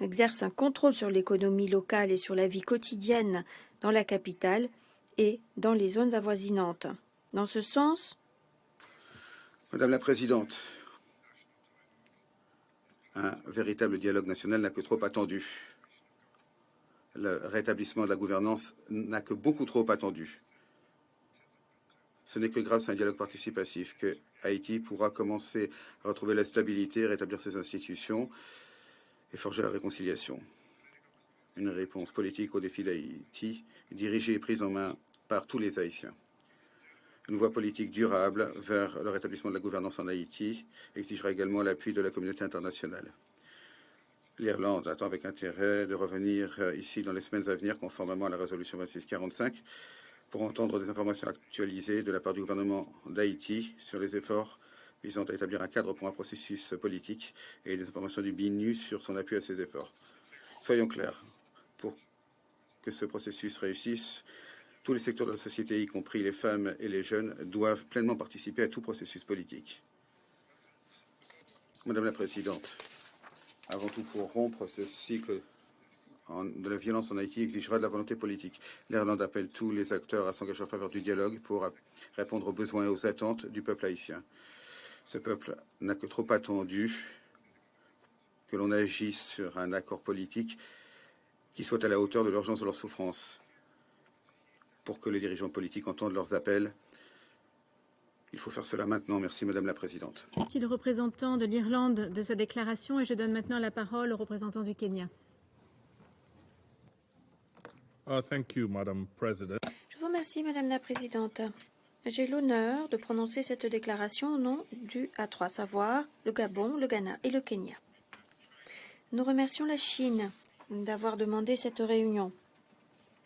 exercent un contrôle sur l'économie locale et sur la vie quotidienne dans la capitale et dans les zones avoisinantes. Dans ce sens, Madame la Présidente, un véritable dialogue national n'a que trop attendu. Le rétablissement de la gouvernance n'a que beaucoup trop attendu. Ce n'est que grâce à un dialogue participatif que Haïti pourra commencer à retrouver la stabilité, rétablir ses institutions et forger la réconciliation. Une réponse politique au défi d'Haïti, dirigée et prise en main par tous les Haïtiens. Une voie politique durable vers le rétablissement de la gouvernance en Haïti exigera également l'appui de la communauté internationale. L'Irlande attend avec intérêt de revenir ici dans les semaines à venir, conformément à la résolution 2645, pour entendre des informations actualisées de la part du gouvernement d'Haïti sur les efforts visant à établir un cadre pour un processus politique et des informations du BINU sur son appui à ces efforts. Soyons clairs, pour que ce processus réussisse, tous les secteurs de la société, y compris les femmes et les jeunes, doivent pleinement participer à tout processus politique. Madame la Présidente, avant tout, pour rompre ce cycle de la violence en Haïti exigera de la volonté politique. L'Irlande appelle tous les acteurs à s'engager en faveur du dialogue pour répondre aux besoins et aux attentes du peuple haïtien. Ce peuple n'a que trop attendu que l'on agisse sur un accord politique qui soit à la hauteur de l'urgence de leurs souffrances. Pour que les dirigeants politiques entendent leurs appels, il faut faire cela maintenant. Merci, Madame la Présidente. Merci le représentant de l'Irlande de sa déclaration et je donne maintenant la parole au représentant du Kenya. Thank you, Madam President. je vous remercie, Madame la Présidente. J'ai l'honneur de prononcer cette déclaration au nom du A3, à savoir le Gabon, le Ghana et le Kenya. Nous remercions la Chine d'avoir demandé cette réunion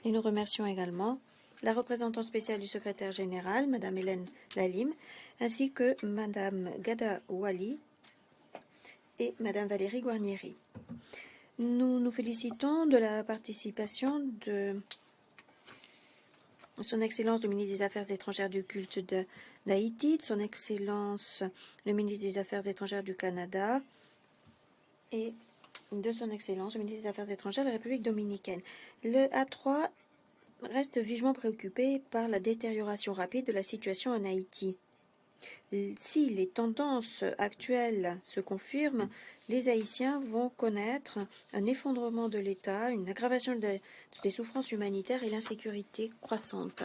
et nous remercions également la représentante spéciale du secrétaire général, Madame Hélène Lalim, ainsi que Madame Gada Wali et Madame Valérie Guarnieri. Nous nous félicitons de la participation de Son Excellence le ministre des Affaires étrangères du culte d'Haïti, de Son Excellence le ministre des Affaires étrangères du Canada et de Son Excellence le ministre des Affaires étrangères de la République dominicaine. Le A3 reste vivement préoccupé par la détérioration rapide de la situation en Haïti. Si les tendances actuelles se confirment, les Haïtiens vont connaître un effondrement de l'État, une aggravation des souffrances humanitaires et l'insécurité croissante.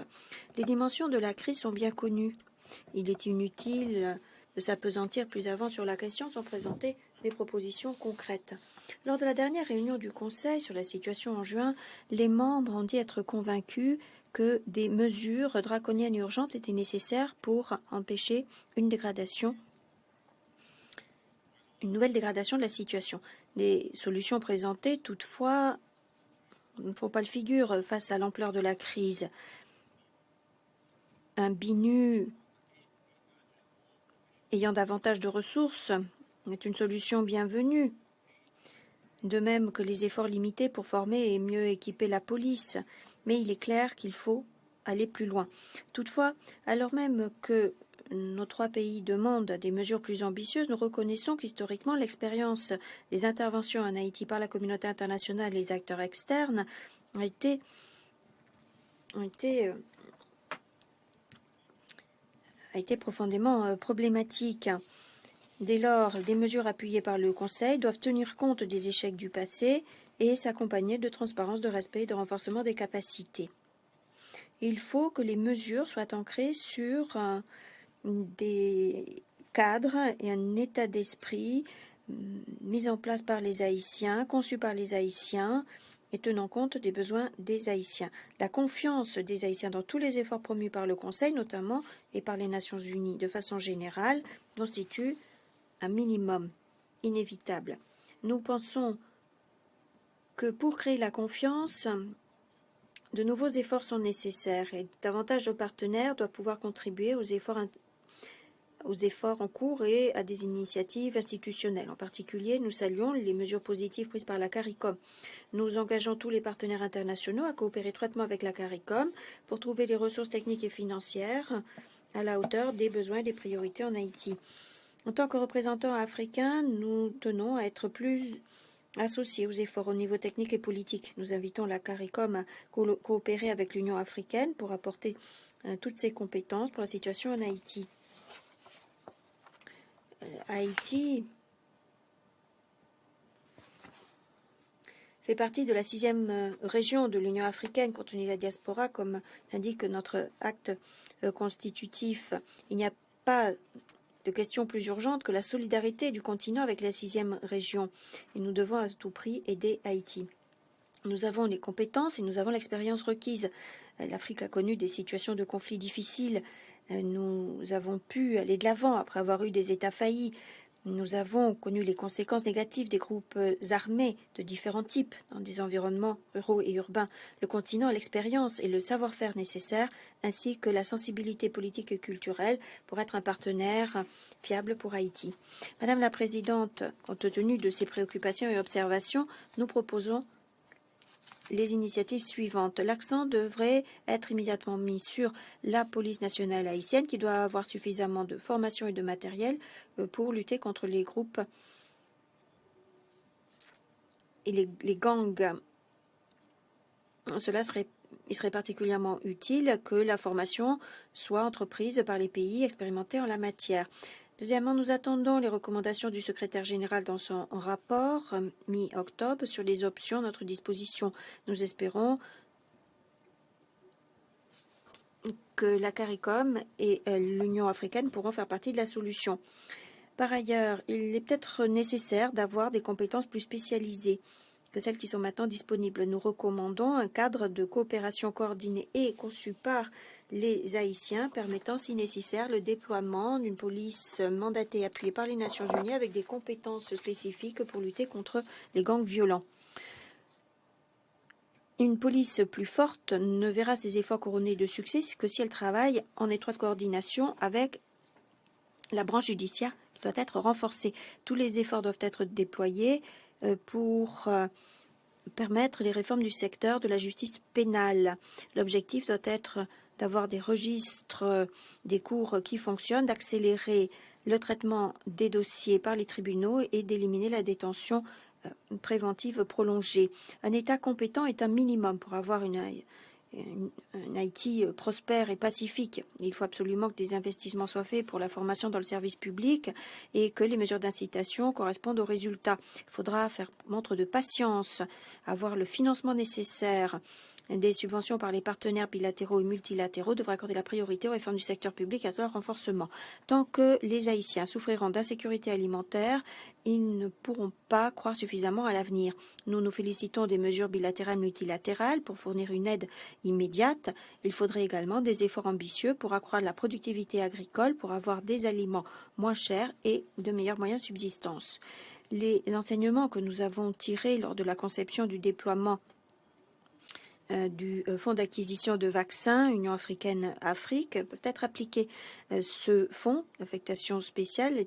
Les dimensions de la crise sont bien connues. Il est inutile de s'appesantir plus avant sur la question sans présenter des propositions concrètes. Lors de la dernière réunion du Conseil sur la situation en juin, les membres ont dit être convaincus que des mesures draconiennes urgentes étaient nécessaires pour empêcher une nouvelle dégradation de la situation. Les solutions présentées, toutefois, ne font pas le figure face à l'ampleur de la crise. Un BINU ayant davantage de ressources est une solution bienvenue, de même que les efforts limités pour former et mieux équiper la police. Mais il est clair qu'il faut aller plus loin. Toutefois, alors même que nos 3 pays demandent des mesures plus ambitieuses, nous reconnaissons qu'historiquement, l'expérience des interventions en Haïti par la communauté internationale et les acteurs externes a été profondément problématique. Dès lors, les mesures appuyées par le Conseil doivent tenir compte des échecs du passé et s'accompagner de transparence, de respect et de renforcement des capacités. Il faut que les mesures soient ancrées sur des cadres et un état d'esprit mis en place par les Haïtiens, conçus par les Haïtiens et tenant compte des besoins des Haïtiens. La confiance des Haïtiens dans tous les efforts promus par le Conseil, notamment, et par les Nations Unies de façon générale, constitue un minimum inévitable. Nous pensons que pour créer la confiance, de nouveaux efforts sont nécessaires et davantage de partenaires doivent pouvoir contribuer aux efforts en cours et à des initiatives institutionnelles. En particulier, nous saluons les mesures positives prises par la CARICOM. Nous engageons tous les partenaires internationaux à coopérer étroitement avec la CARICOM pour trouver les ressources techniques et financières à la hauteur des besoins et des priorités en Haïti. En tant que représentants africains, nous tenons à être plus associés aux efforts au niveau technique et politique. Nous invitons la CARICOM à coopérer avec l'Union africaine pour apporter toutes ses compétences pour la situation en Haïti. Haïti fait partie de la 6e région de l'Union africaine compte tenu de la diaspora, comme l'indique notre acte constitutif. Il n'y a pas de question plus urgente que la solidarité du continent avec la 6e région. Et nous devons à tout prix aider Haïti. Nous avons les compétences et nous avons l'expérience requise. L'Afrique a connu des situations de conflits difficiles. Nous avons pu aller de l'avant après avoir eu des États faillis. Nous avons connu les conséquences négatives des groupes armés de différents types dans des environnements ruraux et urbains. Le continent a l'expérience et le savoir-faire nécessaires, ainsi que la sensibilité politique et culturelle pour être un partenaire fiable pour Haïti. Madame la Présidente, compte tenu de ces préoccupations et observations, nous proposons les initiatives suivantes. L'accent devrait être immédiatement mis sur la police nationale haïtienne qui doit avoir suffisamment de formation et de matériel pour lutter contre les groupes et les gangs. Il serait particulièrement utile que la formation soit entreprise par les pays expérimentés en la matière. Deuxièmement, nous attendons les recommandations du secrétaire général dans son rapport mi-octobre sur les options à notre disposition. Nous espérons que la CARICOM et l'Union africaine pourront faire partie de la solution. Par ailleurs, il est peut-être nécessaire d'avoir des compétences plus spécialisées que celles qui sont maintenant disponibles. Nous recommandons un cadre de coopération coordonné et conçu par les Haïtiens, permettant, si nécessaire, le déploiement d'une police mandatée appuyée par les Nations Unies avec des compétences spécifiques pour lutter contre les gangs violents. Une police plus forte ne verra ses efforts couronnés de succès que si elle travaille en étroite coordination avec la branche judiciaire qui doit être renforcée. Tous les efforts doivent être déployés pour permettre les réformes du secteur de la justice pénale. L'objectif doit être d'avoir des registres des cours qui fonctionnent, d'accélérer le traitement des dossiers par les tribunaux et d'éliminer la détention préventive prolongée. Un État compétent est un minimum pour avoir un Haïti prospère et pacifique. Il faut absolument que des investissements soient faits pour la formation dans le service public et que les mesures d'incitation correspondent aux résultats. Il faudra faire montre de patience, avoir le financement nécessaire. Des subventions par les partenaires bilatéraux et multilatéraux devraient accorder la priorité aux réformes du secteur public à leur renforcement. Tant que les Haïtiens souffriront d'insécurité alimentaire, ils ne pourront pas croire suffisamment à l'avenir. Nous nous félicitons des mesures bilatérales multilatérales pour fournir une aide immédiate. Il faudrait également des efforts ambitieux pour accroître la productivité agricole, pour avoir des aliments moins chers et de meilleurs moyens de subsistance. Les enseignements que nous avons tirés lors de la conception du déploiement du fonds d'acquisition de vaccins Union africaine-Afrique peuvent être appliqués. Ce fonds d'affectation spéciale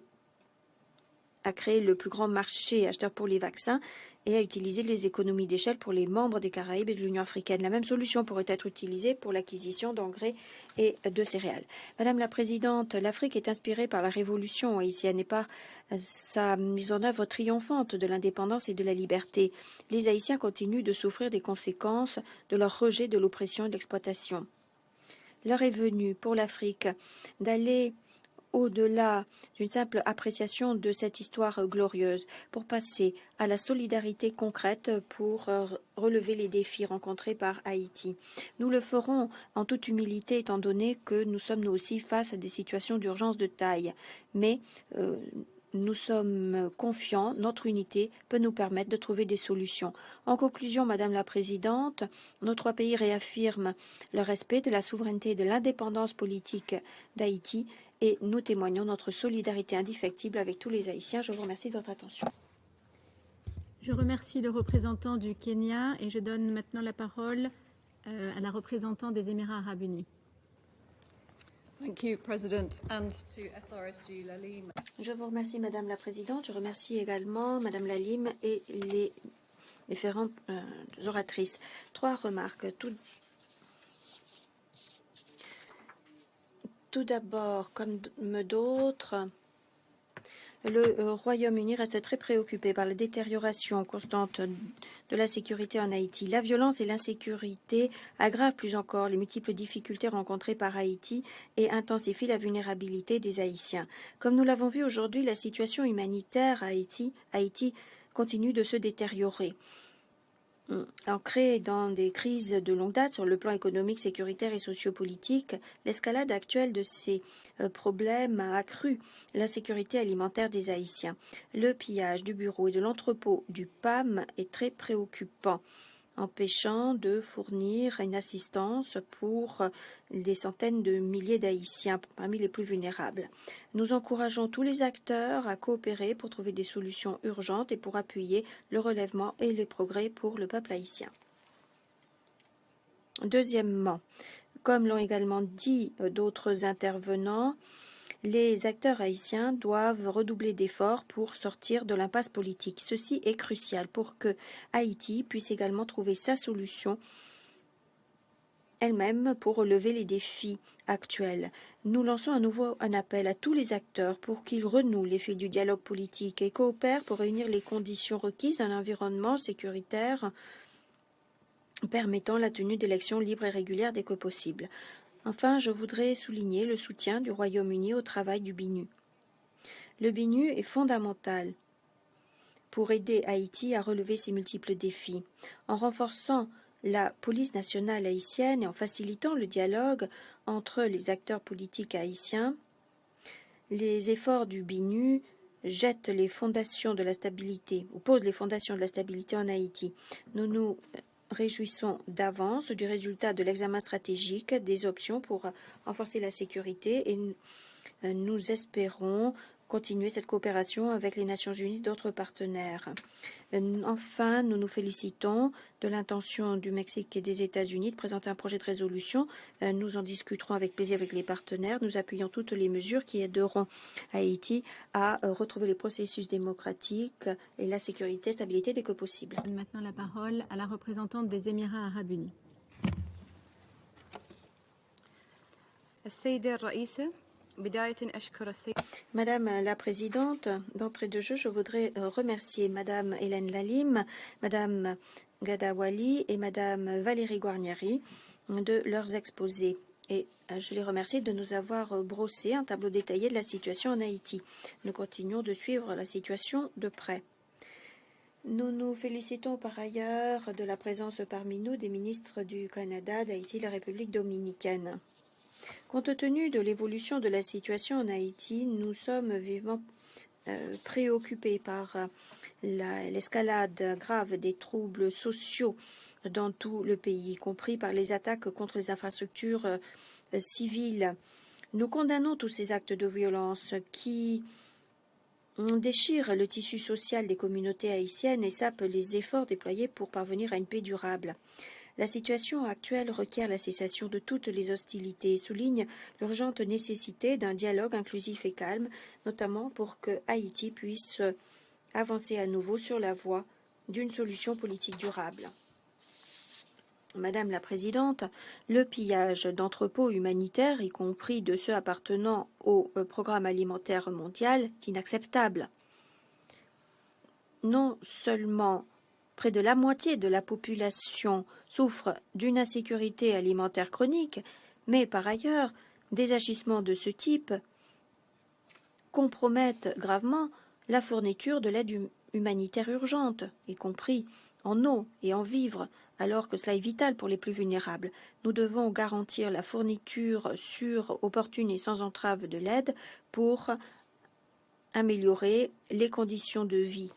a créé le plus grand marché acheteur pour les vaccins et a utilisé les économies d'échelle pour les membres des Caraïbes et de l'Union africaine. La même solution pourrait être utilisée pour l'acquisition d'engrais et de céréales. Madame la Présidente, l'Afrique est inspirée par la révolution haïtienne et par sa mise en œuvre triomphante de l'indépendance et de la liberté. Les Haïtiens continuent de souffrir des conséquences de leur rejet de l'oppression et de l'exploitation. L'heure est venue pour l'Afrique d'aller au-delà d'une simple appréciation de cette histoire glorieuse, pour passer à la solidarité concrète pour relever les défis rencontrés par Haïti. Nous le ferons en toute humilité, étant donné que nous sommes nous aussi face à des situations d'urgence de taille. Mais nous sommes confiants, notre unité peut nous permettre de trouver des solutions. En conclusion, Madame la Présidente, nos trois pays réaffirment le respect de la souveraineté et de l'indépendance politique d'Haïti et nous témoignons notre solidarité indéfectible avec tous les Haïtiens. Je vous remercie de votre attention. Je remercie le représentant du Kenya et je donne maintenant la parole à la représentante des Émirats arabes unis. Thank you, President, and to SRSG Lalim. Je vous remercie, Madame la Présidente. Je remercie également Madame Lalim et les différentes oratrices. Trois remarques. Tout d'abord, comme d'autres, le Royaume-Uni reste très préoccupé par la détérioration constante de la sécurité en Haïti. La violence et l'insécurité aggravent plus encore les multiples difficultés rencontrées par Haïti et intensifient la vulnérabilité des Haïtiens. Comme nous l'avons vu aujourd'hui, la situation humanitaire à Haïti continue de se détériorer. Ancrée dans des crises de longue date sur le plan économique, sécuritaire et sociopolitique, l'escalade actuelle de ces problèmes a accru l'insécurité alimentaire des Haïtiens. Le pillage du bureau et de l'entrepôt du PAM est très préoccupant, empêchant de fournir une assistance pour des centaines de milliers d'Haïtiens parmi les plus vulnérables. Nous encourageons tous les acteurs à coopérer pour trouver des solutions urgentes et pour appuyer le relèvement et le progrès pour le peuple haïtien. Deuxièmement, comme l'ont également dit d'autres intervenants, les acteurs haïtiens doivent redoubler d'efforts pour sortir de l'impasse politique. Ceci est crucial pour que Haïti puisse également trouver sa solution elle-même pour relever les défis actuels. Nous lançons à nouveau un appel à tous les acteurs pour qu'ils renouent les fils du dialogue politique et coopèrent pour réunir les conditions requises d'un environnement sécuritaire permettant la tenue d'élections libres et régulières dès que possible. Enfin, je voudrais souligner le soutien du Royaume-Uni au travail du BINU. Le BINU est fondamental pour aider Haïti à relever ses multiples défis. En renforçant la police nationale haïtienne et en facilitant le dialogue entre les acteurs politiques haïtiens, les efforts du BINU jettent les fondations de la stabilité, ou posent les fondations de la stabilité en Haïti. Nous nous réjouissons d'avance du résultat de l'examen stratégique des options pour renforcer la sécurité et nous espérons continuer cette coopération avec les Nations Unies et d'autres partenaires. Enfin, nous nous félicitons de l'intention du Mexique et des États-Unis de présenter un projet de résolution. Nous en discuterons avec plaisir avec les partenaires. Nous appuyons toutes les mesures qui aideront Haïti à retrouver les processus démocratiques et la sécurité et stabilité dès que possible. Maintenant la parole à la représentante des Émirats arabes unis. Madame la Présidente, d'entrée de jeu, je voudrais remercier Madame Hélène Lalim, Madame Gada Wali et Madame Valérie Guarnieri de leurs exposés. Et je les remercie de nous avoir brossé un tableau détaillé de la situation en Haïti. Nous continuons de suivre la situation de près. Nous nous félicitons par ailleurs de la présence parmi nous des ministres du Canada, d'Haïti et de la République dominicaine. Compte tenu de l'évolution de la situation en Haïti, nous sommes vivement préoccupés par l'escalade grave des troubles sociaux dans tout le pays, y compris par les attaques contre les infrastructures civiles. Nous condamnons tous ces actes de violence qui déchirent le tissu social des communautés haïtiennes et sapent les efforts déployés pour parvenir à une paix durable. La situation actuelle requiert la cessation de toutes les hostilités et souligne l'urgente nécessité d'un dialogue inclusif et calme, notamment pour que Haïti puisse avancer à nouveau sur la voie d'une solution politique durable. Madame la Présidente, le pillage d'entrepôts humanitaires, y compris de ceux appartenant au programme alimentaire mondial, est inacceptable. Non seulement près de la moitié de la population souffre d'une insécurité alimentaire chronique, mais par ailleurs, des agissements de ce type compromettent gravement la fourniture de l'aide humanitaire urgente, y compris en eau et en vivres, alors que cela est vital pour les plus vulnérables. Nous devons garantir la fourniture sûre, opportune et sans entrave de l'aide pour améliorer les conditions de vie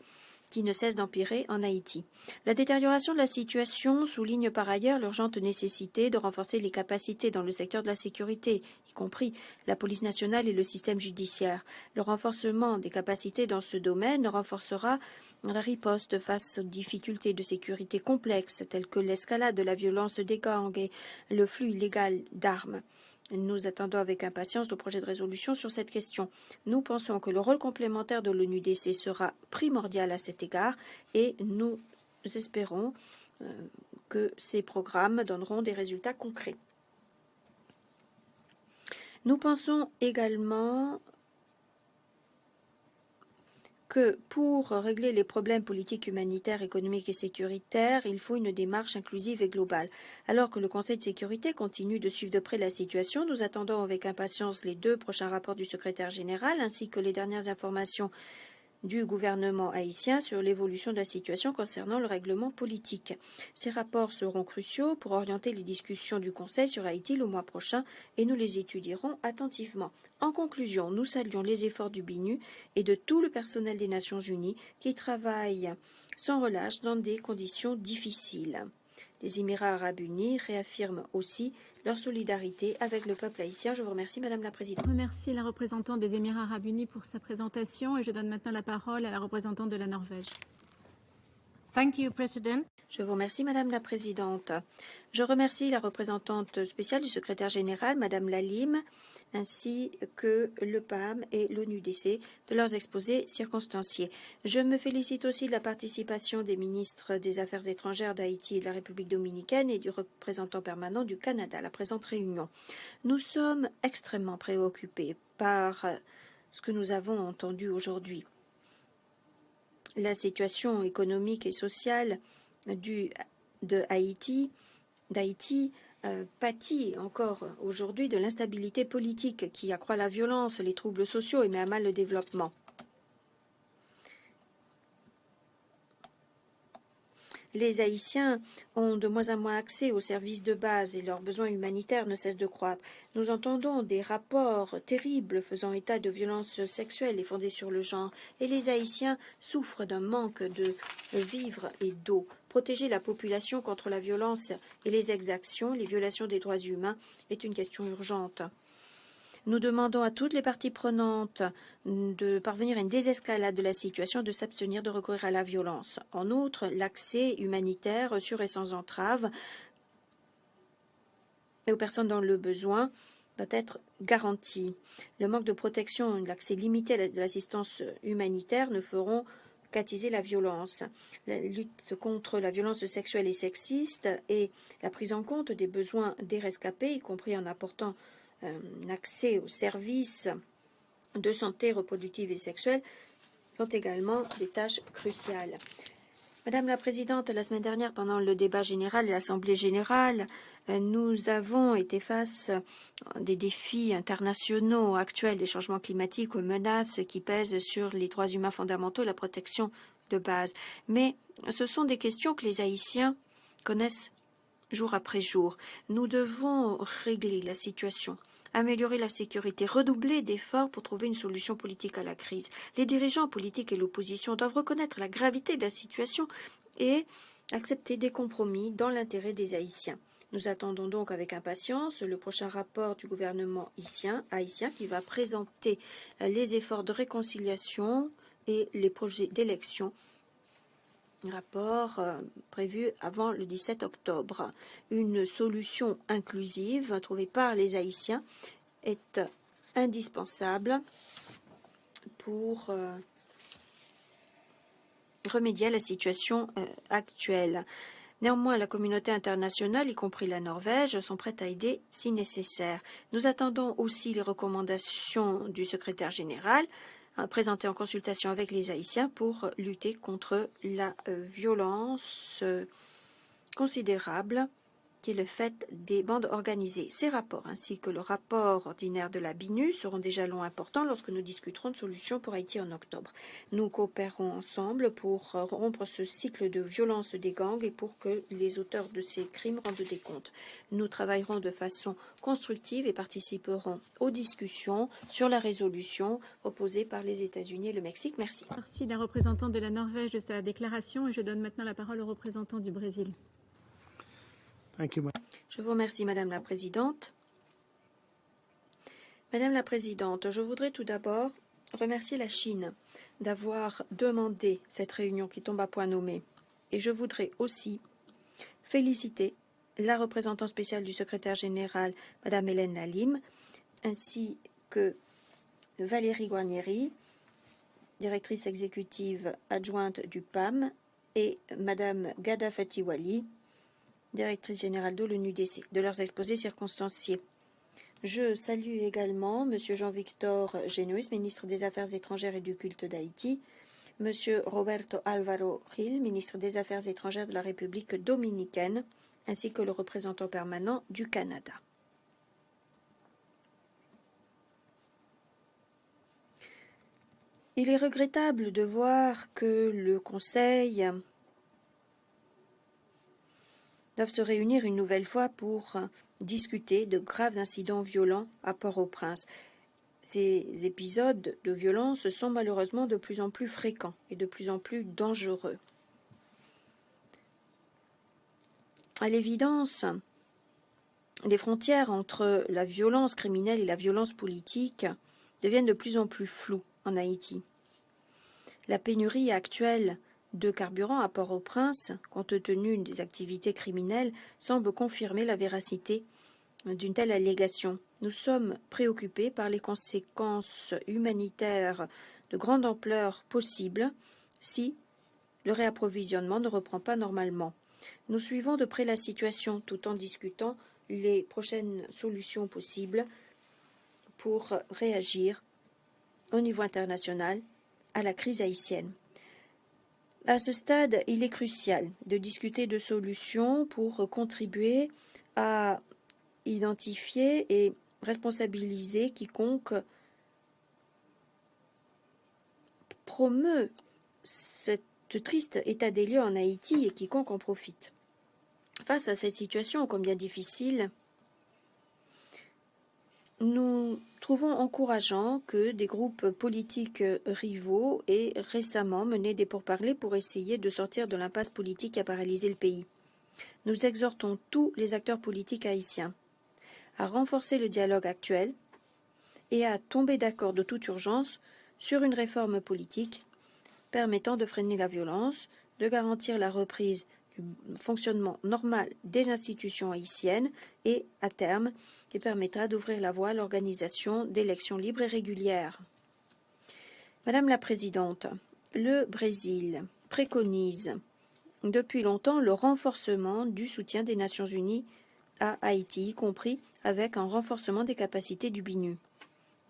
qui ne cesse d'empirer en Haïti. La détérioration de la situation souligne par ailleurs l'urgente nécessité de renforcer les capacités dans le secteur de la sécurité, y compris la police nationale et le système judiciaire. Le renforcement des capacités dans ce domaine renforcera la riposte face aux difficultés de sécurité complexes telles que l'escalade de la violence des gangs et le flux illégal d'armes. Nous attendons avec impatience le projet de résolution sur cette question. Nous pensons que le rôle complémentaire de l'ONUDC sera primordial à cet égard et nous espérons que ces programmes donneront des résultats concrets. Nous pensons également que pour régler les problèmes politiques, humanitaires, économiques et sécuritaires, il faut une démarche inclusive et globale. Alors que le Conseil de sécurité continue de suivre de près la situation, nous attendons avec impatience les 2 prochains rapports du secrétaire général ainsi que les dernières informations du gouvernement haïtien sur l'évolution de la situation concernant le règlement politique. Ces rapports seront cruciaux pour orienter les discussions du Conseil sur Haïti le mois prochain et nous les étudierons attentivement. En conclusion, nous saluons les efforts du BINU et de tout le personnel des Nations Unies qui travaillent sans relâche dans des conditions difficiles. Les Émirats arabes unis réaffirment aussi leur solidarité avec le peuple haïtien. Je vous remercie, Madame la Présidente. Je remercie la représentante des Émirats arabes unis pour sa présentation et je donne maintenant la parole à la représentante de la Norvège. Thank you, President. Je vous remercie, Madame la Présidente. Je remercie la représentante spéciale du secrétaire général, Madame Lalim, ainsi que le PAM et l'ONUDC de leurs exposés circonstanciés. Je me félicite aussi de la participation des ministres des Affaires étrangères d'Haïti et de la République dominicaine et du représentant permanent du Canada à la présente réunion. Nous sommes extrêmement préoccupés par ce que nous avons entendu aujourd'hui. La situation économique et sociale d'Haïti pâtit encore aujourd'hui de l'instabilité politique qui accroît la violence, les troubles sociaux et met à mal le développement. Les Haïtiens ont de moins en moins accès aux services de base et leurs besoins humanitaires ne cessent de croître. Nous entendons des rapports terribles faisant état de violences sexuelles et fondées sur le genre, et les Haïtiens souffrent d'un manque de vivres et d'eau. Protéger la population contre la violence et les exactions, les violations des droits humains, est une question urgente. Nous demandons à toutes les parties prenantes de parvenir à une désescalade de la situation, de s'abstenir de recourir à la violence. En outre, l'accès humanitaire sûr et sans entrave et aux personnes dans le besoin doit être garanti. Le manque de protection et l'accès limité de l'assistance humanitaire ne feront qu'attiser la violence. La lutte contre la violence sexuelle et sexiste et la prise en compte des besoins des rescapés, y compris en apportant un accès aux services de santé reproductive et sexuelle, sont également des tâches cruciales. Madame la Présidente, la semaine dernière, pendant le débat général et l'Assemblée générale, nous avons été face à des défis internationaux actuels, des changements climatiques aux menaces qui pèsent sur les droits humains fondamentaux et la protection de base. Mais ce sont des questions que les Haïtiens connaissent jour après jour. Nous devons régler la situation, améliorer la sécurité, redoubler d'efforts pour trouver une solution politique à la crise. Les dirigeants politiques et l'opposition doivent reconnaître la gravité de la situation et accepter des compromis dans l'intérêt des Haïtiens. Nous attendons donc avec impatience le prochain rapport du gouvernement haïtien qui va présenter les efforts de réconciliation et les projets d'élection. Rapport prévu avant le 17 octobre. Une solution inclusive trouvée par les Haïtiens est indispensable pour remédier à la situation actuelle. Néanmoins, la communauté internationale, y compris la Norvège, sont prêtes à aider si nécessaire. Nous attendons aussi les recommandations du secrétaire général présentées en consultation avec les Haïtiens pour lutter contre la violence considérable qui est le fait des bandes organisées. Ces rapports, ainsi que le rapport ordinaire de la BINU, seront des jalons importants lorsque nous discuterons de solutions pour Haïti en octobre. Nous coopérerons ensemble pour rompre ce cycle de violence des gangs et pour que les auteurs de ces crimes rendent des comptes. Nous travaillerons de façon constructive et participerons aux discussions sur la résolution proposée par les États-Unis et le Mexique. Merci. Merci la représentante de la Norvège de sa déclaration et je donne maintenant la parole au représentant du Brésil. Je vous remercie, Madame la Présidente. Madame la Présidente, je voudrais tout d'abord remercier la Chine d'avoir demandé cette réunion qui tombe à point nommé. Et je voudrais aussi féliciter la représentante spéciale du secrétaire général, Madame Hélène Lalim, ainsi que Valérie Guarnieri, directrice exécutive adjointe du PAM, et Madame Ghada Fatiwali, directrice générale de l'ONUDC, de leurs exposés circonstanciés. Je salue également M. Jean-Victor Génuis, ministre des Affaires étrangères et du culte d'Haïti, M. Roberto Alvaro Gil, ministre des Affaires étrangères de la République dominicaine, ainsi que le représentant permanent du Canada. Il est regrettable de voir que le Conseil doivent se réunir une nouvelle fois pour discuter de graves incidents violents à Port-au-Prince. Ces épisodes de violence sont malheureusement de plus en plus fréquents et de plus en plus dangereux. À l'évidence, les frontières entre la violence criminelle et la violence politique deviennent de plus en plus floues en Haïti. La pénurie actuelle de carburant à Port-au-Prince, compte tenu des activités criminelles, semble confirmer la véracité d'une telle allégation. Nous sommes préoccupés par les conséquences humanitaires de grande ampleur possibles si le réapprovisionnement ne reprend pas normalement. Nous suivons de près la situation tout en discutant les prochaines solutions possibles pour réagir au niveau international à la crise haïtienne. À ce stade, il est crucial de discuter de solutions pour contribuer à identifier et responsabiliser quiconque promeut ce triste état des lieux en Haïti et quiconque en profite. Face à cette situation ô combien difficile, nous trouvons encourageant que des groupes politiques rivaux aient récemment mené des pourparlers pour essayer de sortir de l'impasse politique qui a paralysé le pays. Nous exhortons tous les acteurs politiques haïtiens à renforcer le dialogue actuel et à tomber d'accord de toute urgence sur une réforme politique permettant de freiner la violence, de garantir la reprise du fonctionnement normal des institutions haïtiennes et, à terme, qui permettra d'ouvrir la voie à l'organisation d'élections libres et régulières. Madame la Présidente, le Brésil préconise depuis longtemps le renforcement du soutien des Nations Unies à Haïti, y compris avec un renforcement des capacités du BINU.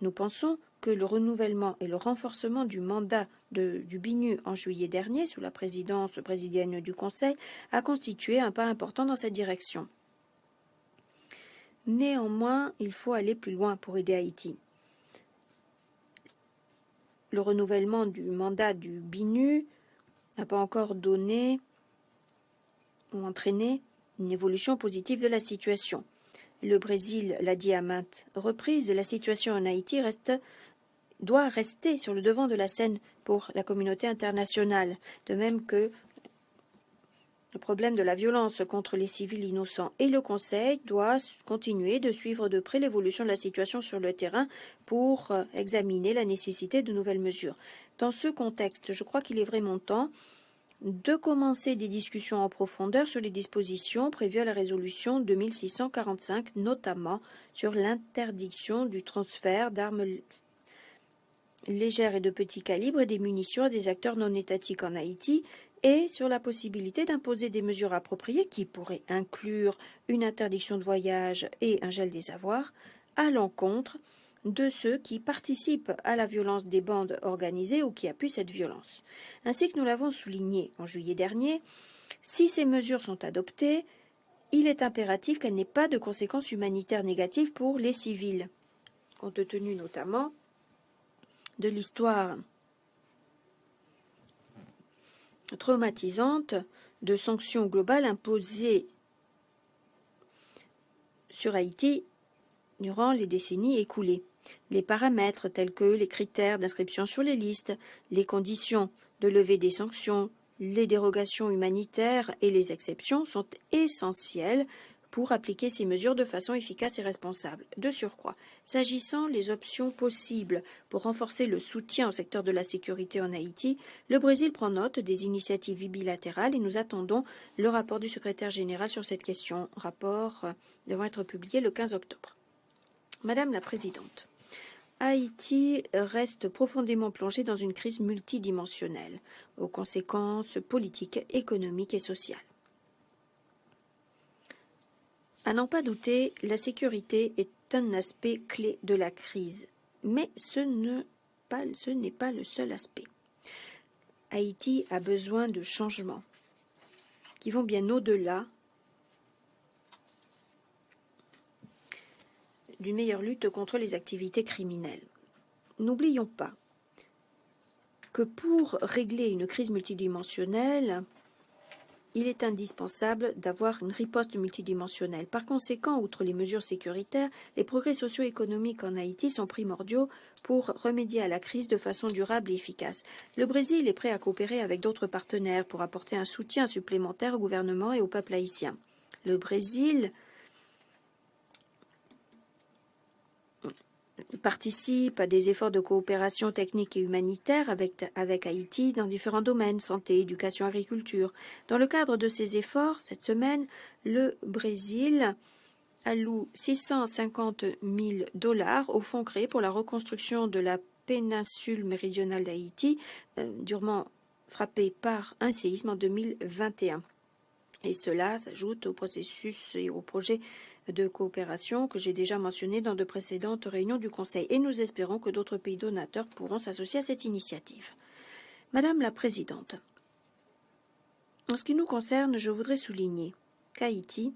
Nous pensons que le renouvellement et le renforcement du mandat du BINU en juillet dernier, sous la présidence brésilienne du Conseil, a constitué un pas important dans cette direction. Néanmoins, il faut aller plus loin pour aider Haïti. Le renouvellement du mandat du BINU n'a pas encore donné ou entraîné une évolution positive de la situation. Le Brésil l'a dit à maintes reprises, la situation en Haïti doit rester sur le devant de la scène pour la communauté internationale, de même que le problème de la violence contre les civils innocents. Et le Conseil doit continuer de suivre de près l'évolution de la situation sur le terrain pour examiner la nécessité de nouvelles mesures. Dans ce contexte, je crois qu'il est vraiment temps de commencer des discussions en profondeur sur les dispositions prévues à la résolution 2645, notamment sur l'interdiction du transfert d'armes légères et de petit calibre et des munitions à des acteurs non étatiques en Haïti, et sur la possibilité d'imposer des mesures appropriées qui pourraient inclure une interdiction de voyage et un gel des avoirs à l'encontre de ceux qui participent à la violence des bandes organisées ou qui appuient cette violence. Ainsi que nous l'avons souligné en juillet dernier, si ces mesures sont adoptées, il est impératif qu'elles n'aient pas de conséquences humanitaires négatives pour les civils, compte tenu notamment de l'histoire traumatisante de sanctions globales imposées sur Haïti durant les décennies écoulées. Les paramètres tels que les critères d'inscription sur les listes, les conditions de levée des sanctions, les dérogations humanitaires et les exceptions sont essentiels pour appliquer ces mesures de façon efficace et responsable. De surcroît, s'agissant des options possibles pour renforcer le soutien au secteur de la sécurité en Haïti, le Brésil prend note des initiatives bilatérales et nous attendons le rapport du secrétaire général sur cette question, rapport devant être publié le 15 octobre. Madame la Présidente, Haïti reste profondément plongé dans une crise multidimensionnelle, aux conséquences politiques, économiques et sociales. À n'en pas douter, la sécurité est un aspect clé de la crise, mais ce n'est pas le seul aspect. Haïti a besoin de changements qui vont bien au-delà d'une meilleure lutte contre les activités criminelles. N'oublions pas que pour régler une crise multidimensionnelle, il est indispensable d'avoir une riposte multidimensionnelle. Par conséquent, outre les mesures sécuritaires, les progrès socio-économiques en Haïti sont primordiaux pour remédier à la crise de façon durable et efficace. Le Brésil est prêt à coopérer avec d'autres partenaires pour apporter un soutien supplémentaire au gouvernement et au peuple haïtien. Le Brésil participe à des efforts de coopération technique et humanitaire avec Haïti dans différents domaines, santé, éducation, agriculture. Dans le cadre de ces efforts, cette semaine, le Brésil alloue 650 000 $ au fonds créé pour la reconstruction de la péninsule méridionale d'Haïti, durement frappée par un séisme en 2021. Et cela s'ajoute au processus et au projet de coopération que j'ai déjà mentionné dans de précédentes réunions du Conseil. Et nous espérons que d'autres pays donateurs pourront s'associer à cette initiative. Madame la Présidente, en ce qui nous concerne, je voudrais souligner qu'Haïti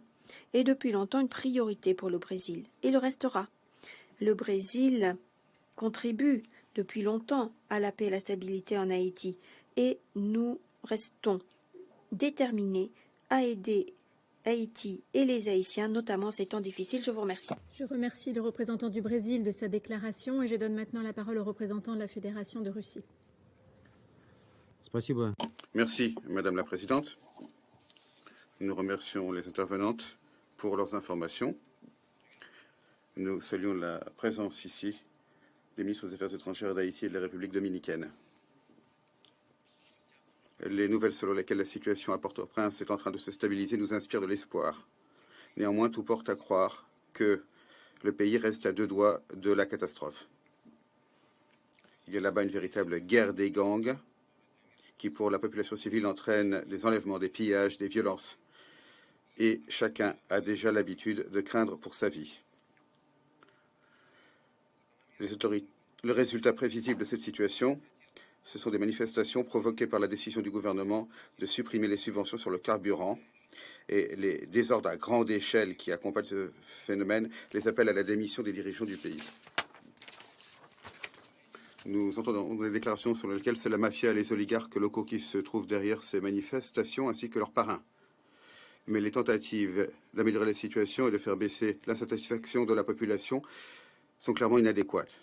est depuis longtemps une priorité pour le Brésil et le restera. Le Brésil contribue depuis longtemps à la paix et la stabilité en Haïti et nous restons déterminés à aider Haïti et les Haïtiens, notamment en ces temps difficiles. Je vous remercie. Je remercie le représentant du Brésil de sa déclaration et je donne maintenant la parole au représentant de la Fédération de Russie. Merci, Madame la Présidente. Nous remercions les intervenantes pour leurs informations. Nous saluons la présence ici des ministres des Affaires étrangères d'Haïti et de la République dominicaine. Les nouvelles selon lesquelles la situation à Port-au-Prince est en train de se stabiliser nous inspirent de l'espoir. Néanmoins, tout porte à croire que le pays reste à deux doigts de la catastrophe. Il y a là-bas une véritable guerre des gangs qui, pour la population civile, entraîne des enlèvements, des pillages, des violences. Et chacun a déjà l'habitude de craindre pour sa vie. Les autorités Le résultat prévisible de cette situation, ce sont des manifestations provoquées par la décision du gouvernement de supprimer les subventions sur le carburant et les désordres à grande échelle qui accompagnent ce phénomène les appellent à la démission des dirigeants du pays. Nous entendons des déclarations sur lesquelles c'est la mafia et les oligarques locaux qui se trouvent derrière ces manifestations, ainsi que leurs parrains. Mais les tentatives d'améliorer la situation et de faire baisser l'insatisfaction de la population sont clairement inadéquates.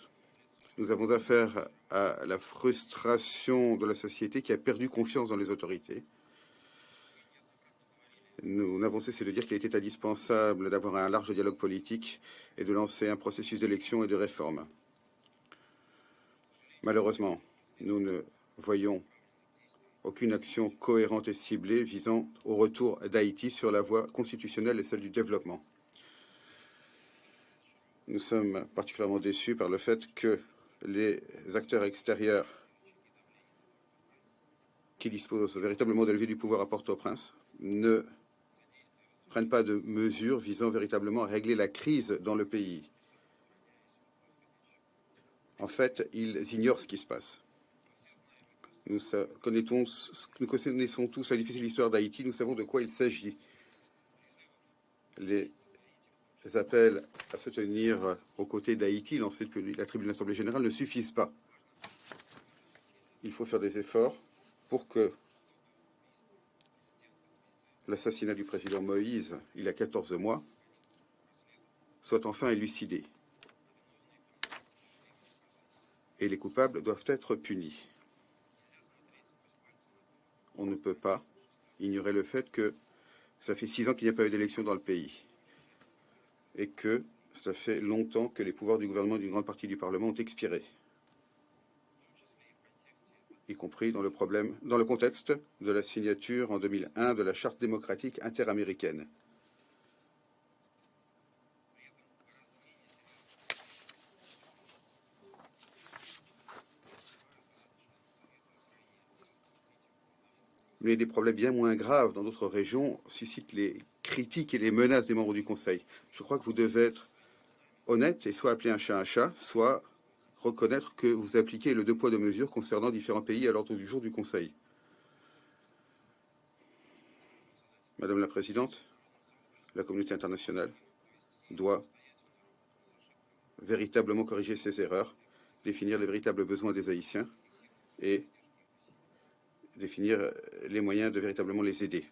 Nous avons affaire à la frustration de la société qui a perdu confiance dans les autorités. Nous n'avons cessé de dire qu'il était indispensable d'avoir un large dialogue politique et de lancer un processus d'élection et de réforme. Malheureusement, nous ne voyons aucune action cohérente et ciblée visant au retour d'Haïti sur la voie constitutionnelle et celle du développement. Nous sommes particulièrement déçus par le fait que les acteurs extérieurs qui disposent véritablement de levier du pouvoir à Port-au-Prince ne prennent pas de mesures visant véritablement à régler la crise dans le pays. En fait, ils ignorent ce qui se passe. Nous connaissons tous la difficile histoire d'Haïti, nous savons de quoi il s'agit. Les appels à se tenir aux côtés d'Haïti, lancés depuis la tribune de l'Assemblée générale, ne suffisent pas. Il faut faire des efforts pour que l'assassinat du président Moïse, il y a 14 mois, soit enfin élucidé. Et les coupables doivent être punis. On ne peut pas ignorer le fait que ça fait 6 ans qu'il n'y a pas eu d'élection dans le pays et que ça fait longtemps que les pouvoirs du gouvernement et d'une grande partie du Parlement ont expiré, y compris dans le contexte de la signature en 2001 de la Charte démocratique interaméricaine. Mais des problèmes bien moins graves dans d'autres régions suscitent les critiques et les menaces des membres du Conseil. Je crois que vous devez être honnête et soit appeler un chat, soit reconnaître que vous appliquez le 2 poids 2 mesures concernant différents pays à l'ordre du jour du Conseil. Madame la Présidente, la communauté internationale doit véritablement corriger ses erreurs, définir les véritables besoins des Haïtiens et définir les moyens de véritablement les aider,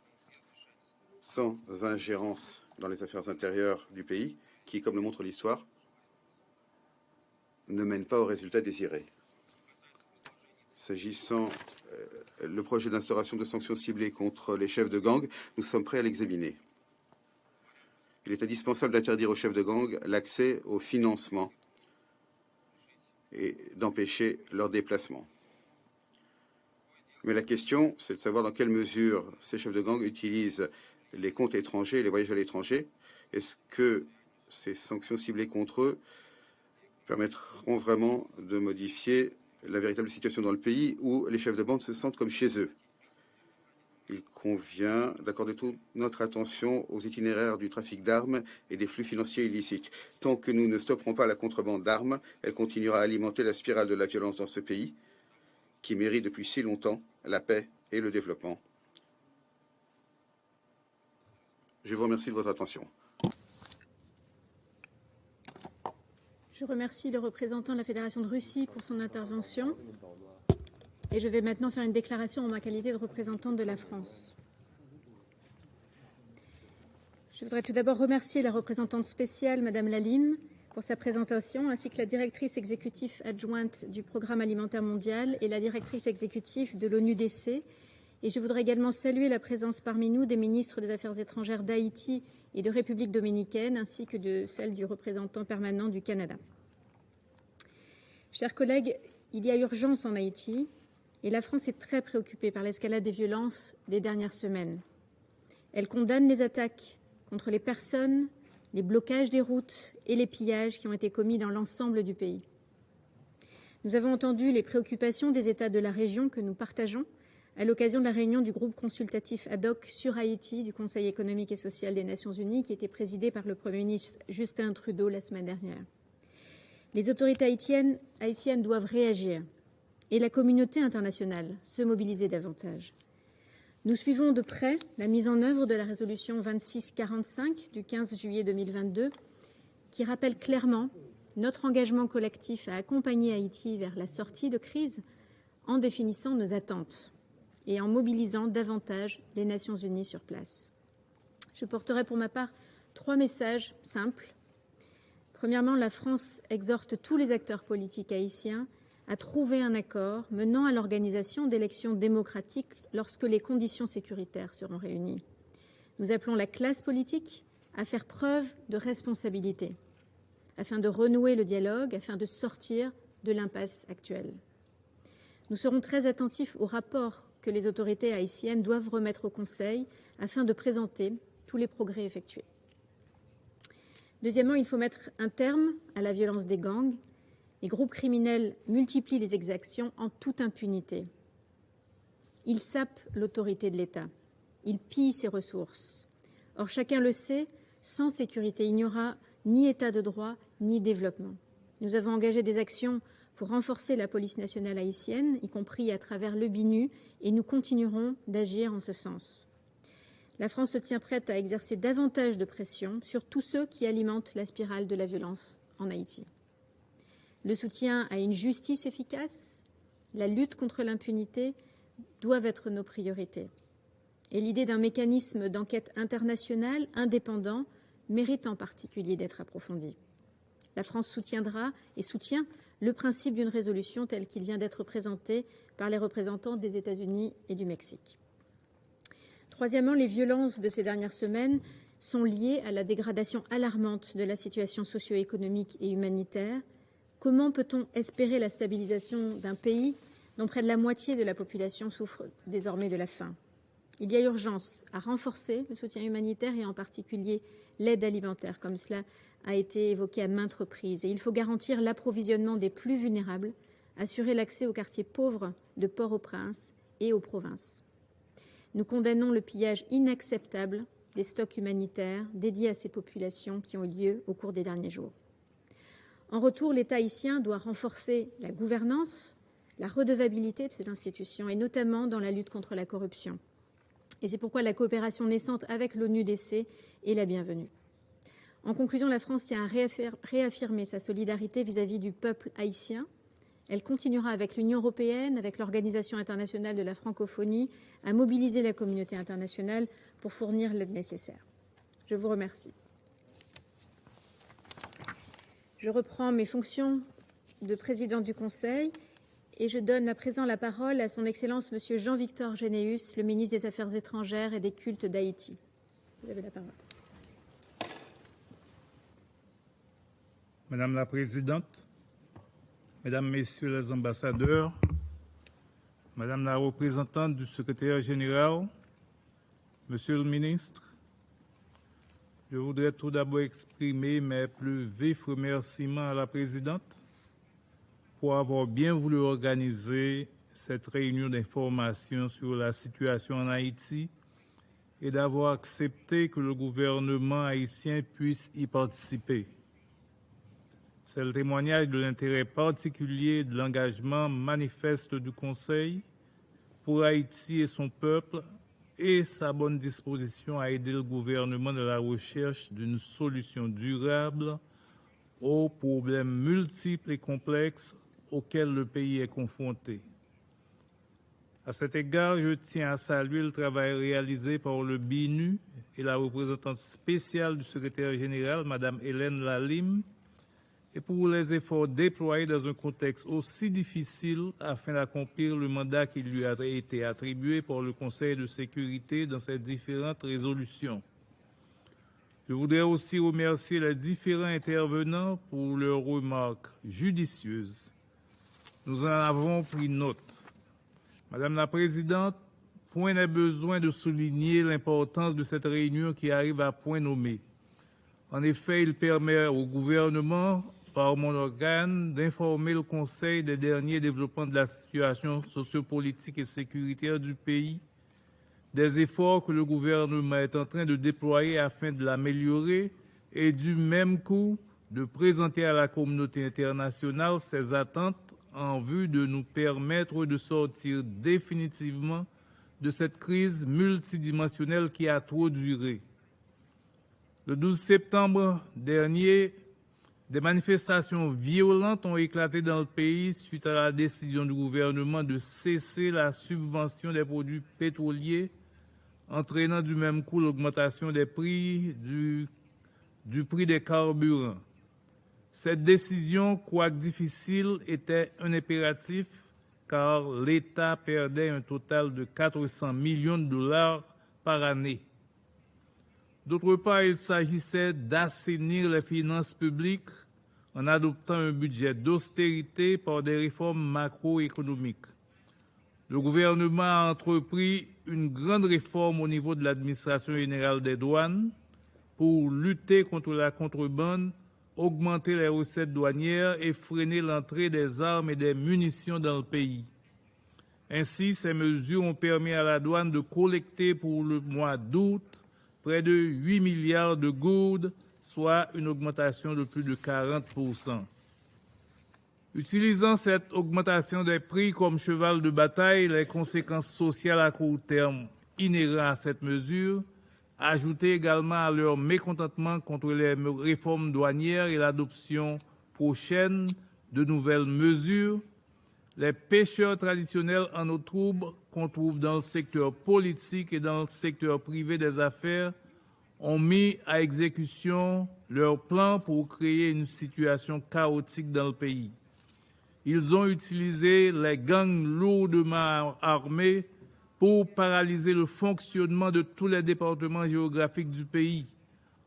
sans ingérence dans les affaires intérieures du pays, qui, comme le montre l'histoire, ne mène pas au résultat désiré. S'agissant le projet d'instauration de sanctions ciblées contre les chefs de gang, nous sommes prêts à l'examiner. Il est indispensable d'interdire aux chefs de gang l'accès au financement et d'empêcher leur déplacement. Mais la question, c'est de savoir dans quelle mesure ces chefs de gang utilisent les comptes étrangers et les voyages à l'étranger. Est-ce que ces sanctions ciblées contre eux permettront vraiment de modifier la véritable situation dans le pays où les chefs de bande se sentent comme chez eux? Il convient d'accorder toute notre attention aux itinéraires du trafic d'armes et des flux financiers illicites. Tant que nous ne stopperons pas la contrebande d'armes, elle continuera à alimenter la spirale de la violence dans ce pays, qui mérite depuis si longtemps la paix et le développement. Je vous remercie de votre attention. Je remercie le représentant de la Fédération de Russie pour son intervention. Et je vais maintenant faire une déclaration en ma qualité de représentante de la France. Je voudrais tout d'abord remercier la représentante spéciale, Madame Lalim, pour sa présentation, ainsi que la directrice exécutive adjointe du Programme alimentaire mondial et la directrice exécutive de l'ONUDC. Et je voudrais également saluer la présence parmi nous des ministres des Affaires étrangères d'Haïti et de République dominicaine, ainsi que de celle du représentant permanent du Canada. Chers collègues, il y a urgence en Haïti. Et la France est très préoccupée par l'escalade des violences des dernières semaines. Elle condamne les attaques contre les personnes, les blocages des routes et les pillages qui ont été commis dans l'ensemble du pays. Nous avons entendu les préoccupations des États de la région que nous partageons à l'occasion de la réunion du groupe consultatif ad hoc sur Haïti du Conseil économique et social des Nations unies qui était présidé par le Premier ministre Justin Trudeau la semaine dernière. Les autorités haïtiennes doivent réagir et la communauté internationale se mobiliser davantage. Nous suivons de près la mise en œuvre de la résolution 2645 du 15 juillet 2022 qui rappelle clairement notre engagement collectif à accompagner Haïti vers la sortie de crise en définissant nos attentes et en mobilisant davantage les Nations unies sur place. Je porterai pour ma part 3 messages simples. Premièrement, la France exhorte tous les acteurs politiques haïtiens à trouver un accord menant à l'organisation d'élections démocratiques lorsque les conditions sécuritaires seront réunies. Nous appelons la classe politique à faire preuve de responsabilité afin de renouer le dialogue, afin de sortir de l'impasse actuelle. Nous serons très attentifs au rapport que les autorités haïtiennes doivent remettre au Conseil afin de présenter tous les progrès effectués. Deuxièmement, il faut mettre un terme à la violence des gangs. Les groupes criminels multiplient les exactions en toute impunité. Ils sapent l'autorité de l'État. Ils pillent ses ressources. Or, chacun le sait, sans sécurité, il n'y aura ni État de droit, ni développement. Nous avons engagé des actions pour renforcer la police nationale haïtienne, y compris à travers le BINU, et nous continuerons d'agir en ce sens. La France se tient prête à exercer davantage de pression sur tous ceux qui alimentent la spirale de la violence en Haïti. Le soutien à une justice efficace, la lutte contre l'impunité doivent être nos priorités. Et l'idée d'un mécanisme d'enquête internationale indépendant mérite en particulier d'être approfondie. La France soutiendra et soutient le principe d'une résolution telle qu'il vient d'être présenté par les représentants des États-Unis et du Mexique. Troisièmement, les violences de ces dernières semaines sont liées à la dégradation alarmante de la situation socio-économique et humanitaire. Comment peut-on espérer la stabilisation d'un pays dont près de la moitié de la population souffre désormais de la faim ? Il y a urgence à renforcer le soutien humanitaire et en particulier l'aide alimentaire, comme cela a été évoqué à maintes reprises. Et il faut garantir l'approvisionnement des plus vulnérables, assurer l'accès aux quartiers pauvres de Port-au-Prince et aux provinces. Nous condamnons le pillage inacceptable des stocks humanitaires dédiés à ces populations qui ont eu lieu au cours des derniers jours. En retour, l'État haïtien doit renforcer la gouvernance, la redevabilité de ces institutions, et notamment dans la lutte contre la corruption. Et c'est pourquoi la coopération naissante avec l'ONUDC est la bienvenue. En conclusion, la France tient à réaffirmer sa solidarité vis-à-vis du peuple haïtien. Elle continuera avec l'Union européenne, avec l'Organisation internationale de la francophonie, à mobiliser la communauté internationale pour fournir l'aide nécessaire. Je vous remercie. Je reprends mes fonctions de présidente du Conseil et je donne à présent la parole à son Excellence Monsieur Jean-Victor Généus, le ministre des Affaires étrangères et des cultes d'Haïti. Vous avez la parole. Madame la Présidente, Mesdames, Messieurs les ambassadeurs, Madame la représentante du secrétaire général, Monsieur le ministre, je voudrais tout d'abord exprimer mes plus vifs remerciements à la Présidente pour avoir bien voulu organiser cette réunion d'information sur la situation en Haïti et d'avoir accepté que le gouvernement haïtien puisse y participer. C'est le témoignage de l'intérêt particulier et de l'engagement manifeste du Conseil pour Haïti et son peuple et sa bonne disposition à aider le gouvernement dans la recherche d'une solution durable aux problèmes multiples et complexes auxquels le pays est confronté. À cet égard, je tiens à saluer le travail réalisé par le BINU et la représentante spéciale du secrétaire général, Mme Hélène Lalime, et pour les efforts déployés dans un contexte aussi difficile afin d'accomplir le mandat qui lui a été attribué par le Conseil de sécurité dans ses différentes résolutions. Je voudrais aussi remercier les différents intervenants pour leurs remarques judicieuses. Nous en avons pris note. Madame la Présidente, point n'est besoin de souligner l'importance de cette réunion qui arrive à point nommé. En effet, il permet au gouvernement, par mon organe, d'informer le Conseil des derniers développements de la situation sociopolitique et sécuritaire du pays, des efforts que le gouvernement est en train de déployer afin de l'améliorer et du même coup de présenter à la communauté internationale ses attentes en vue de nous permettre de sortir définitivement de cette crise multidimensionnelle qui a trop duré. Le 12 septembre dernier, des manifestations violentes ont éclaté dans le pays suite à la décision du gouvernement de cesser la subvention des produits pétroliers, entraînant du même coup l'augmentation des prix du prix des carburants. Cette décision, quoique difficile, était un impératif car l'État perdait un total de 400 millions de dollars par année. D'autre part, il s'agissait d'assainir les finances publiques en adoptant un budget d'austérité par des réformes macroéconomiques. Le gouvernement a entrepris une grande réforme au niveau de l'administration générale des douanes pour lutter contre la contrebande, augmenter les recettes douanières et freiner l'entrée des armes et des munitions dans le pays. Ainsi, ces mesures ont permis à la douane de collecter pour le mois d'août près de 8 milliards de gourdes, soit une augmentation de plus de 40%. Utilisant cette augmentation des prix comme cheval de bataille, les conséquences sociales à court terme inhérentes à cette mesure, ajoutées également à leur mécontentement contre les réformes douanières et l'adoption prochaine de nouvelles mesures, les pêcheurs traditionnels en eau trouble qu'on trouve dans le secteur politique et dans le secteur privé des affaires ont mis à exécution leur plan pour créer une situation chaotique dans le pays. Ils ont utilisé les gangs lourdement armés pour paralyser le fonctionnement de tous les départements géographiques du pays,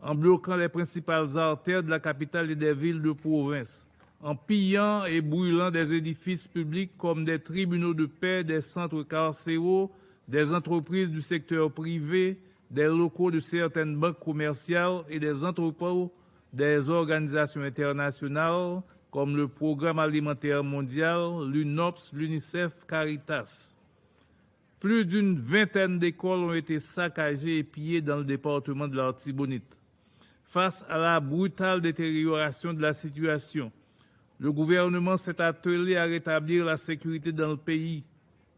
en bloquant les principales artères de la capitale et des villes de province, en pillant et brûlant des édifices publics comme des tribunaux de paix, des centres carcéraux, des entreprises du secteur privé, des locaux de certaines banques commerciales et des entrepôts des organisations internationales comme le Programme alimentaire mondial, l'UNOPS, l'UNICEF, Caritas. Plus d'une vingtaine d'écoles ont été saccagées et pillées dans le département de l'Artibonite. Face à la brutale détérioration de la situation, le gouvernement s'est attelé à rétablir la sécurité dans le pays,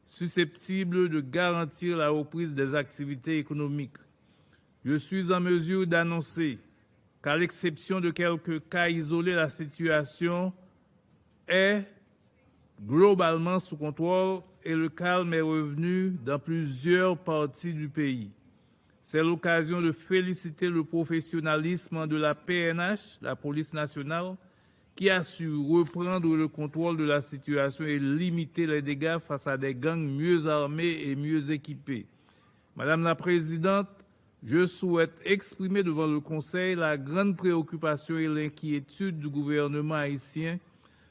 susceptible de garantir la reprise des activités économiques. Je suis en mesure d'annoncer qu'à l'exception de quelques cas isolés, la situation est globalement sous contrôle et le calme est revenu dans plusieurs parties du pays. C'est l'occasion de féliciter le professionnalisme de la PNH, la police nationale, qui a su reprendre le contrôle de la situation et limiter les dégâts face à des gangs mieux armés et mieux équipés. Madame la Présidente, je souhaite exprimer devant le Conseil la grande préoccupation et l'inquiétude du gouvernement haïtien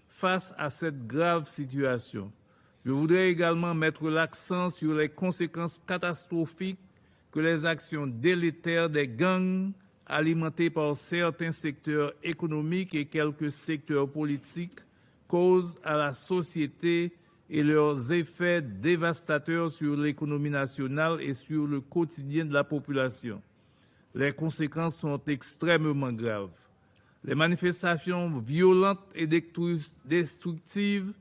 face à cette grave situation. Je voudrais également mettre l'accent sur les conséquences catastrophiques que les actions délétères des gangs alimentés par certains secteurs économiques et quelques secteurs politiques causent à la société et leurs effets dévastateurs sur l'économie nationale et sur le quotidien de la population. Les conséquences sont extrêmement graves. Les manifestations violentes et destructives,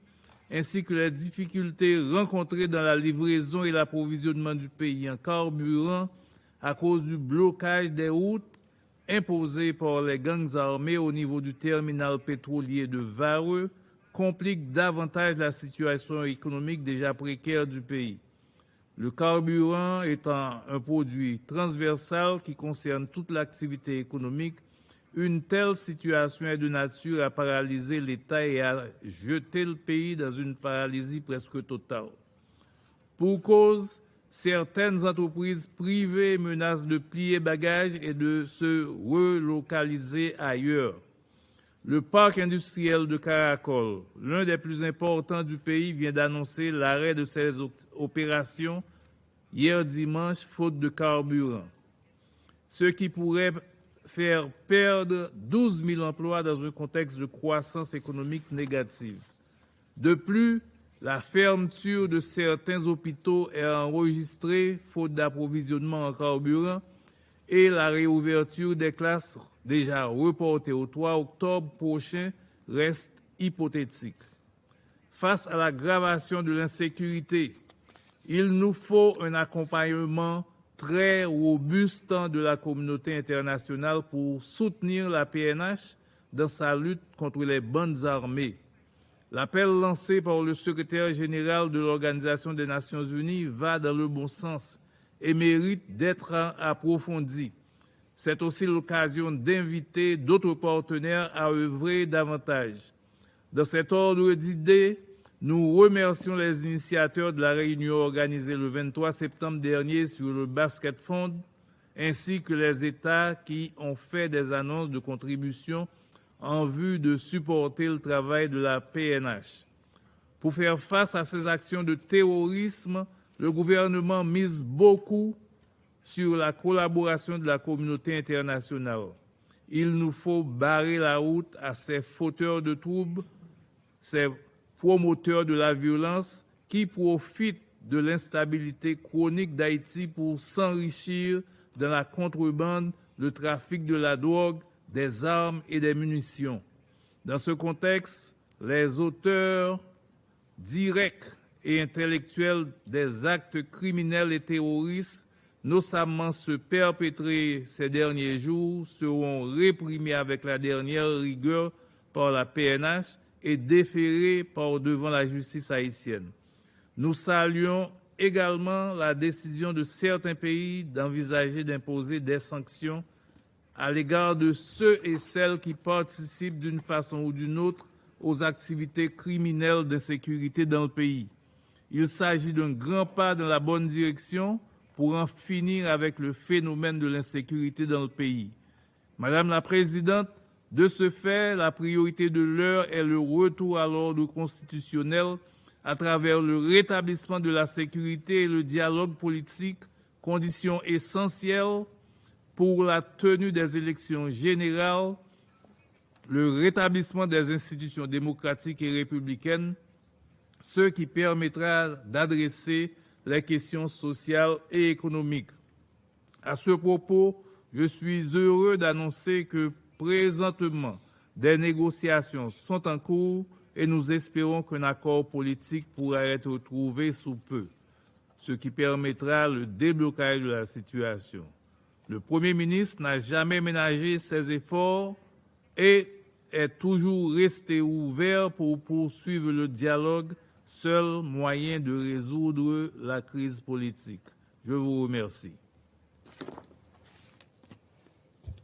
ainsi que les difficultés rencontrées dans la livraison et l'approvisionnement du pays en carburant à cause du blocage des routes imposé par les gangs armés au niveau du terminal pétrolier de Vareux, complique davantage la situation économique déjà précaire du pays. Le carburant étant un produit transversal qui concerne toute l'activité économique, une telle situation est de nature à paralyser l'État et à jeter le pays dans une paralysie presque totale. Pour cause, certaines entreprises privées menacent de plier bagages et de se relocaliser ailleurs. Le parc industriel de Caracol, l'un des plus importants du pays, vient d'annoncer l'arrêt de ses opérations hier dimanche, faute de carburant, ce qui pourrait faire perdre 12 000 emplois dans un contexte de croissance économique négative. De plus, la fermeture de certains hôpitaux est enregistrée faute d'approvisionnement en carburant et la réouverture des classes déjà reportées au 3 octobre prochain reste hypothétique. Face à l'aggravation de l'insécurité, il nous faut un accompagnement très robuste de la communauté internationale pour soutenir la PNH dans sa lutte contre les bandes armées. L'appel lancé par le secrétaire général de l'Organisation des Nations Unies va dans le bon sens et mérite d'être approfondi. C'est aussi l'occasion d'inviter d'autres partenaires à œuvrer davantage. Dans cet ordre d'idées, nous remercions les initiateurs de la réunion organisée le 23 septembre dernier sur le Basket Fund, ainsi que les États qui ont fait des annonces de contribution en vue de supporter le travail de la PNH. Pour faire face à ces actions de terrorisme, le gouvernement mise beaucoup sur la collaboration de la communauté internationale. Il nous faut barrer la route à ces fauteurs de troubles, ces promoteurs de la violence qui profitent de l'instabilité chronique d'Haïti pour s'enrichir dans la contrebande, le trafic de la drogue, des armes et des munitions. Dans ce contexte, les auteurs directs et intellectuels des actes criminels et terroristes, notamment ceux perpétrés ces derniers jours, seront réprimés avec la dernière rigueur par la PNH et déférés par devant la justice haïtienne. Nous saluons également la décision de certains pays d'envisager d'imposer des sanctions à l'égard de ceux et celles qui participent d'une façon ou d'une autre aux activités criminelles d'insécurité dans le pays. Il s'agit d'un grand pas dans la bonne direction pour en finir avec le phénomène de l'insécurité dans le pays. Madame la Présidente, de ce fait, la priorité de l'heure est le retour à l'ordre constitutionnel à travers le rétablissement de la sécurité et le dialogue politique, conditions essentielles pour la tenue des élections générales, le rétablissement des institutions démocratiques et républicaines, ce qui permettra d'adresser les questions sociales et économiques. À ce propos, je suis heureux d'annoncer que présentement, des négociations sont en cours et nous espérons qu'un accord politique pourra être trouvé sous peu, ce qui permettra le déblocage de la situation. Le Premier ministre n'a jamais ménagé ses efforts et est toujours resté ouvert pour poursuivre le dialogue, seul moyen de résoudre la crise politique. Je vous remercie.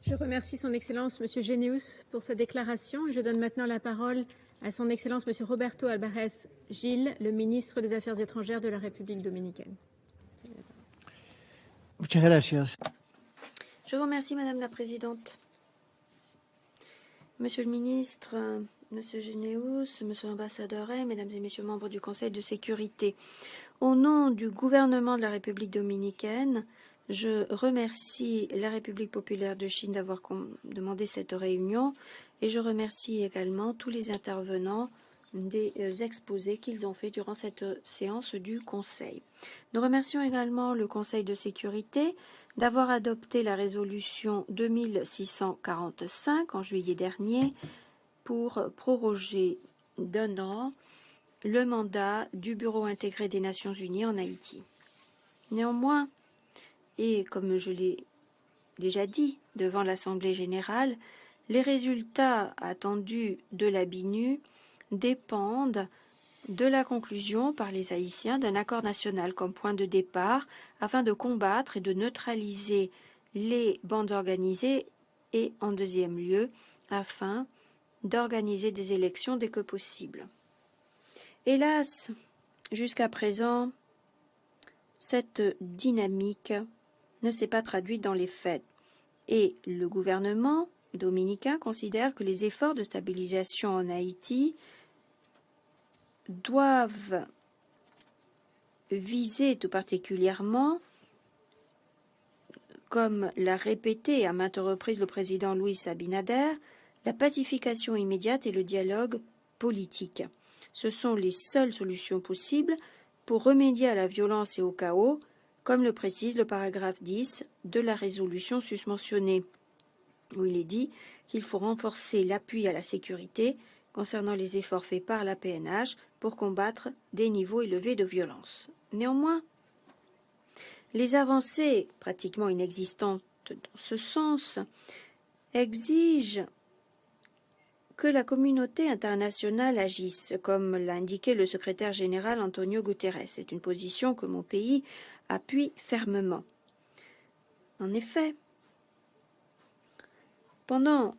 Je remercie Son Excellence M. Généus pour sa déclaration et je donne maintenant la parole à Son Excellence M. Roberto Alvarez Gil, le ministre des Affaires étrangères de la République dominicaine. Muchas gracias. Je vous remercie, Madame la Présidente. Monsieur le ministre, Monsieur Généus, Monsieur l'ambassadeur, Mesdames et Messieurs membres du Conseil de sécurité, au nom du gouvernement de la République dominicaine, je remercie la République populaire de Chine d'avoir demandé cette réunion et je remercie également tous les intervenants des exposés qu'ils ont fait durant cette séance du Conseil. Nous remercions également le Conseil de sécurité d'avoir adopté la résolution 2645 en juillet dernier pour proroger d'un an le mandat du Bureau intégré des Nations Unies en Haïti. Néanmoins, et comme je l'ai déjà dit devant l'Assemblée générale, les résultats attendus de la BINU dépendent de la conclusion par les Haïtiens d'un accord national comme point de départ afin de combattre et de neutraliser les bandes organisées et, en deuxième lieu, afin d'organiser des élections dès que possible. Hélas, jusqu'à présent, cette dynamique ne s'est pas traduite dans les faits et le gouvernement dominicain considère que les efforts de stabilisation en Haïti doivent viser tout particulièrement, comme l'a répété à maintes reprises le président Louis Abinader, la pacification immédiate et le dialogue politique. Ce sont les seules solutions possibles pour remédier à la violence et au chaos comme le précise le paragraphe 10 de la résolution susmentionnée, où il est dit qu'il faut renforcer l'appui à la sécurité concernant les efforts faits par la PNH pour combattre des niveaux élevés de violence. Néanmoins, les avancées pratiquement inexistantes dans ce sens exigent que la communauté internationale agisse, comme l'a indiqué le secrétaire général Antonio Guterres. C'est une position que mon pays appuie fermement. En effet, pendant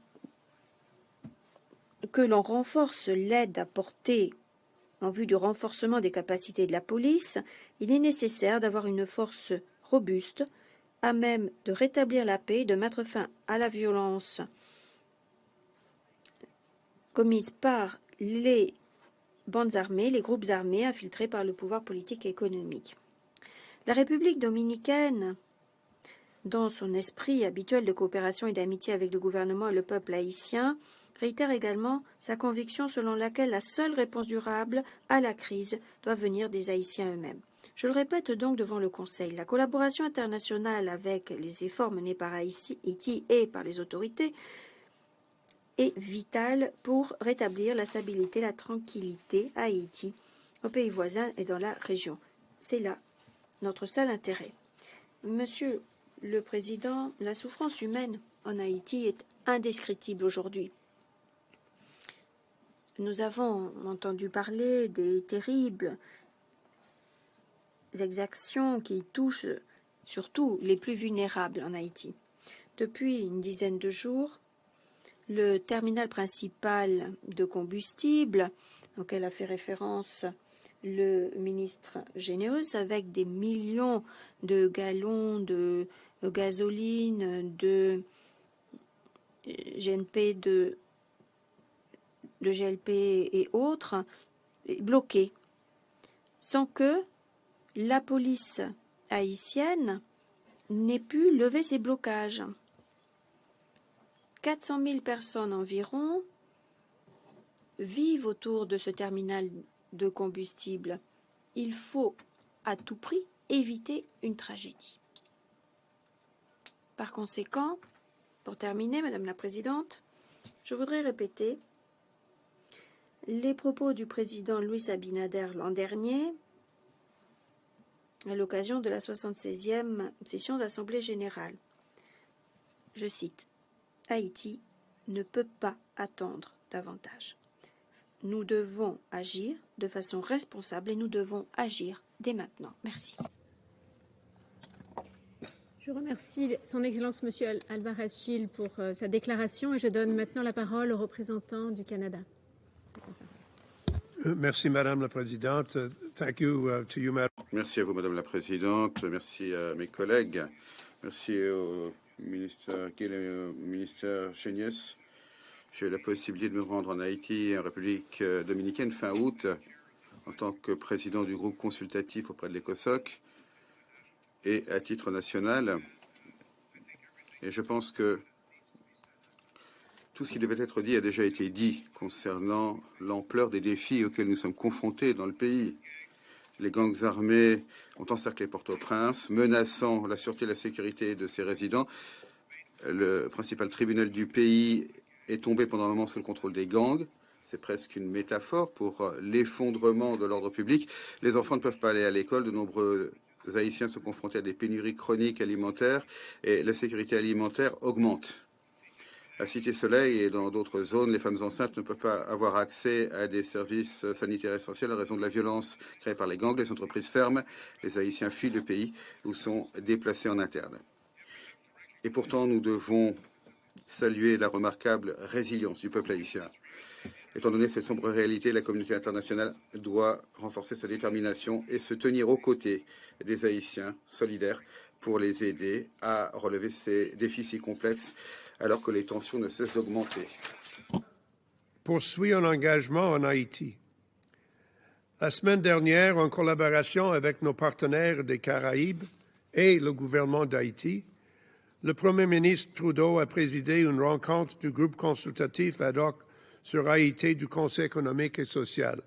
que l'on renforce l'aide apportée en vue du renforcement des capacités de la police, il est nécessaire d'avoir une force robuste à même de rétablir la paix et de mettre fin à la violence commise par les bandes armées, les groupes armés infiltrés par le pouvoir politique et économique. La République dominicaine, dans son esprit habituel de coopération et d'amitié avec le gouvernement et le peuple haïtien, réitère également sa conviction selon laquelle la seule réponse durable à la crise doit venir des Haïtiens eux-mêmes. Je le répète donc devant le Conseil, la collaboration internationale avec les efforts menés par Haïti et par les autorités est vitale pour rétablir la stabilité, la tranquillité à Haïti, aux pays voisins et dans la région. C'est là notre seul intérêt. Monsieur le Président, la souffrance humaine en Haïti est indescriptible aujourd'hui. Nous avons entendu parler des terribles exactions qui touchent surtout les plus vulnérables en Haïti. Depuis une dizaine de jours, le terminal principal de combustible, auquel a fait référence le ministre Généreux, avec des millions de gallons de gasoline, de GNP, de GLP et autres, est bloqué, sans que la police haïtienne n'ait pu lever ces blocages. 400 000 personnes environ vivent autour de ce terminal de combustible. Il faut à tout prix éviter une tragédie. Par conséquent, pour terminer, Madame la Présidente, je voudrais répéter les propos du président Luis Abinader l'an dernier à l'occasion de la 76e session de l'Assemblée générale. Je cite: Haïti ne peut pas attendre davantage. Nous devons agir de façon responsable et nous devons agir dès maintenant. Merci. Je remercie son Excellence Monsieur Alvarez Gil pour sa déclaration et je donne maintenant la parole au représentant du Canada. Merci, Madame la Présidente. Thank you to you, Madame. Merci à vous, Madame la Présidente. Merci à mes collègues. Merci au ministre Gill et au ministre Chéniès. J'ai eu la possibilité de me rendre en Haïti et en République dominicaine fin août en tant que président du groupe consultatif auprès de l'ECOSOC et à titre national. Et je pense que tout ce qui devait être dit a déjà été dit concernant l'ampleur des défis auxquels nous sommes confrontés dans le pays. Les gangs armés ont encerclé Port-au-Prince, menaçant la sûreté et la sécurité de ses résidents. Le principal tribunal du pays est tombé pendant un moment sous le contrôle des gangs. C'est presque une métaphore pour l'effondrement de l'ordre public. Les enfants ne peuvent pas aller à l'école. De nombreux Haïtiens sont confrontés à des pénuries chroniques alimentaires et la sécurité alimentaire augmente. À Cité-Soleil et dans d'autres zones, les femmes enceintes ne peuvent pas avoir accès à des services sanitaires essentiels à raison de la violence créée par les gangs. Les entreprises ferment, les Haïtiens fuient le pays ou sont déplacés en interne. Et pourtant, nous devons saluer la remarquable résilience du peuple haïtien. Étant donné ces sombres réalités, la communauté internationale doit renforcer sa détermination et se tenir aux côtés des Haïtiens solidaires pour les aider à relever ces défis si complexes alors que les tensions ne cessent d'augmenter. Poursuit un engagement en Haïti. La semaine dernière, en collaboration avec nos partenaires des Caraïbes et le gouvernement d'Haïti, le Premier ministre Trudeau a présidé une rencontre du groupe consultatif ad hoc sur Haïti du Conseil économique et social.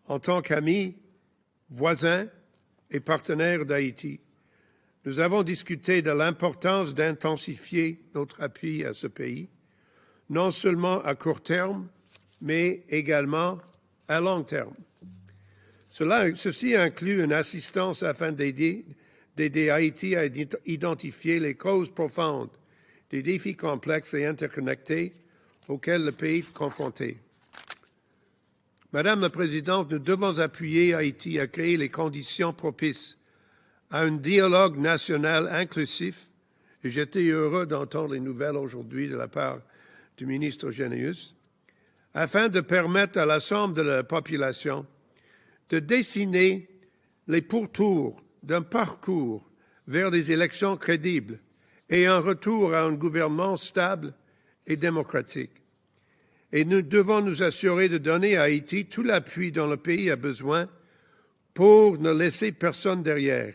En tant qu'amis, voisins et partenaires d'Haïti, nous avons discuté de l'importance d'intensifier notre appui à ce pays, non seulement à court terme, mais également à long terme. Ceci inclut une assistance afin d'aider Haïti à identifier les causes profondes des défis complexes et interconnectés auxquels le pays est confronté. Madame la Présidente, nous devons appuyer Haïti à créer les conditions propices à un dialogue national inclusif, et j'étais heureux d'entendre les nouvelles aujourd'hui de la part du ministre Généus, afin de permettre à l'ensemble de la population de dessiner les pourtours d'un parcours vers des élections crédibles et un retour à un gouvernement stable et démocratique. Et nous devons nous assurer de donner à Haïti tout l'appui dont le pays a besoin pour ne laisser personne derrière.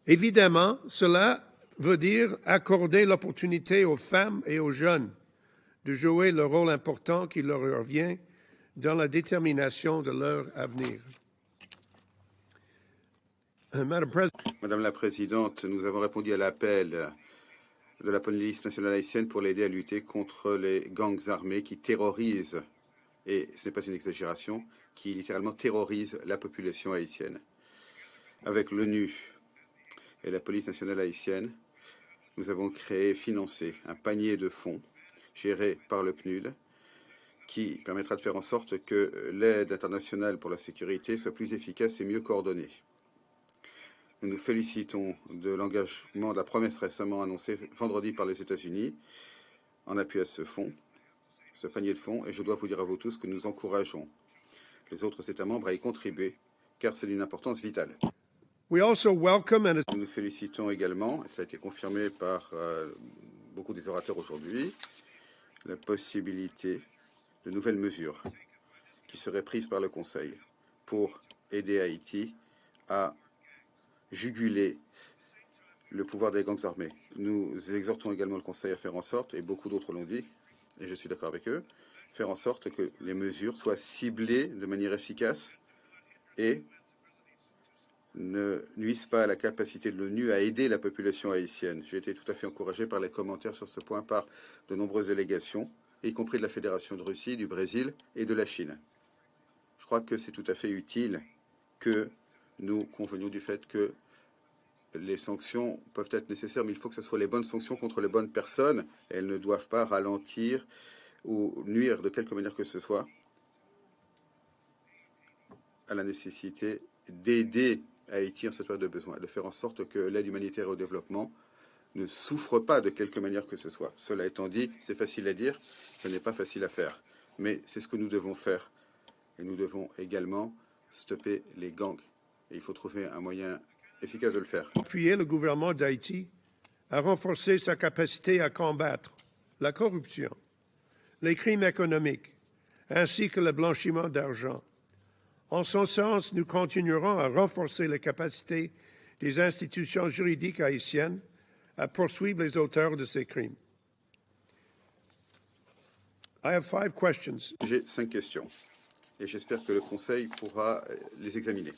Évidemment, cela veut dire accorder l'opportunité aux femmes et aux jeunes de jouer le rôle important qui leur revient dans la détermination de leur avenir. Madame la Présidente, nous avons répondu à l'appel de la police nationale haïtienne pour l'aider à lutter contre les gangs armés qui terrorisent, et ce n'est pas une exagération, qui littéralement terrorisent la population haïtienne. Avec l'ONU et la police nationale haïtienne, nous avons créé et financé un panier de fonds géré par le PNUD qui permettra de faire en sorte que l'aide internationale pour la sécurité soit plus efficace et mieux coordonnée. Nous nous félicitons de l'engagement, de la promesse récemment annoncée vendredi par les États-Unis en appui à ce fonds, ce panier de fonds, et je dois vous dire à vous tous que nous encourageons les autres États membres à y contribuer, car c'est d'une importance vitale. We also welcome and Nous nous félicitons également, et cela a été confirmé par beaucoup des orateurs aujourd'hui, la possibilité de nouvelles mesures qui seraient prises par le Conseil pour aider Haïti à juguler le pouvoir des gangs armés. Nous exhortons également le Conseil à faire en sorte, et beaucoup d'autres l'ont dit, et je suis d'accord avec eux, faire en sorte que les mesures soient ciblées de manière efficace et ne nuisent pas à la capacité de l'ONU à aider la population haïtienne. J'ai été tout à fait encouragé par les commentaires sur ce point par de nombreuses délégations, y compris de la Fédération de Russie, du Brésil et de la Chine. Je crois que c'est tout à fait utile que nous convenions du fait que les sanctions peuvent être nécessaires, mais il faut que ce soit les bonnes sanctions contre les bonnes personnes. Elles ne doivent pas ralentir ou nuire de quelque manière que ce soit à la nécessité d'aider Haïti en cette période de besoin, de faire en sorte que l'aide humanitaire au développement ne souffre pas de quelque manière que ce soit. Cela étant dit, c'est facile à dire, ce n'est pas facile à faire. Mais c'est ce que nous devons faire. Et nous devons également stopper les gangs. Et il faut trouver un moyen efficace de le faire. appuyer le gouvernement d'Haïti à renforcer sa capacité à combattre la corruption, les crimes économiques, ainsi que le blanchiment d'argent. En son sens, nous continuerons à renforcer les capacités des institutions juridiques haïtiennes à poursuivre les auteurs de ces crimes. I have 5 questions. J'ai 5 questions et j'espère que le Conseil pourra les examiner.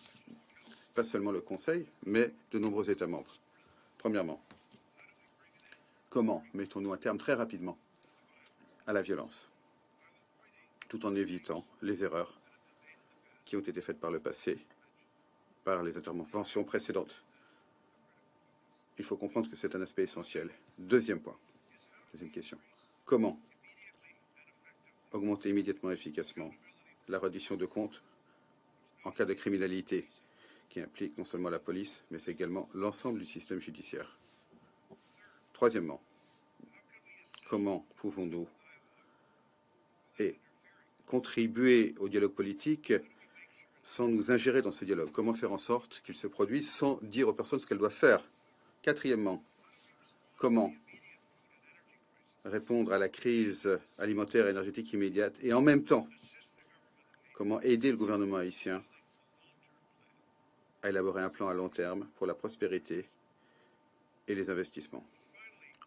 Pas seulement le Conseil, mais de nombreux États membres. Premièrement, comment mettons-nous un terme très rapidement à la violence, tout en évitant les erreurs qui ont été faites par le passé, par les interventions précédentes? Il faut comprendre que c'est un aspect essentiel. Deuxième point, deuxième question. Comment augmenter immédiatement et efficacement la reddition de comptes en cas de criminalité qui implique non seulement la police, mais également l'ensemble du système judiciaire? Troisièmement, comment pouvons-nous contribuer au dialogue politique sans nous ingérer dans ce dialogue? Comment faire en sorte qu'il se produise sans dire aux personnes ce qu'elles doivent faire? Quatrièmement, comment répondre à la crise alimentaire et énergétique immédiate et en même temps, comment aider le gouvernement haïtien à élaborer un plan à long terme pour la prospérité et les investissements?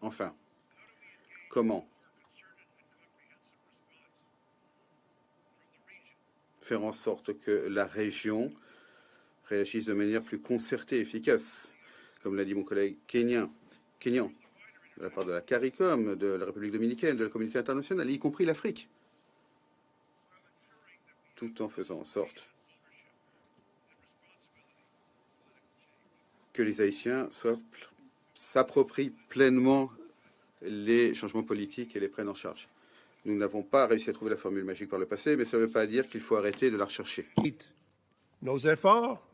Enfin, comment faire en sorte que la région réagissent de manière plus concertée et efficace, comme l'a dit mon collègue kényan, de la part de la CARICOM, de la République dominicaine, de la communauté internationale, y compris l'Afrique, tout en faisant en sorte que les Haïtiens s'approprient pleinement les changements politiques et les prennent en charge. Nous n'avons pas réussi à trouver la formule magique par le passé, mais ça ne veut pas dire qu'il faut arrêter de la rechercher. Nos efforts,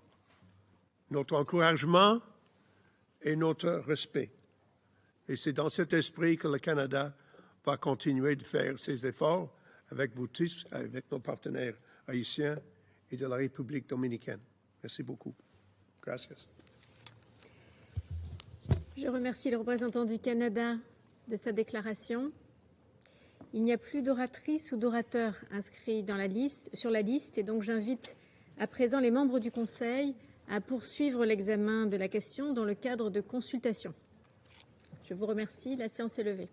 notre encouragement et notre respect. Et c'est dans cet esprit que le Canada va continuer de faire ses efforts avec vous tous, avec nos partenaires haïtiens et de la République dominicaine. Merci beaucoup. Gracias. Je remercie le représentant du Canada de sa déclaration. Il n'y a plus d'oratrices ou d'orateurs inscrits sur la liste, et donc j'invite à présent les membres du Conseil à poursuivre l'examen de la question dans le cadre de consultations. Je vous remercie. La séance est levée.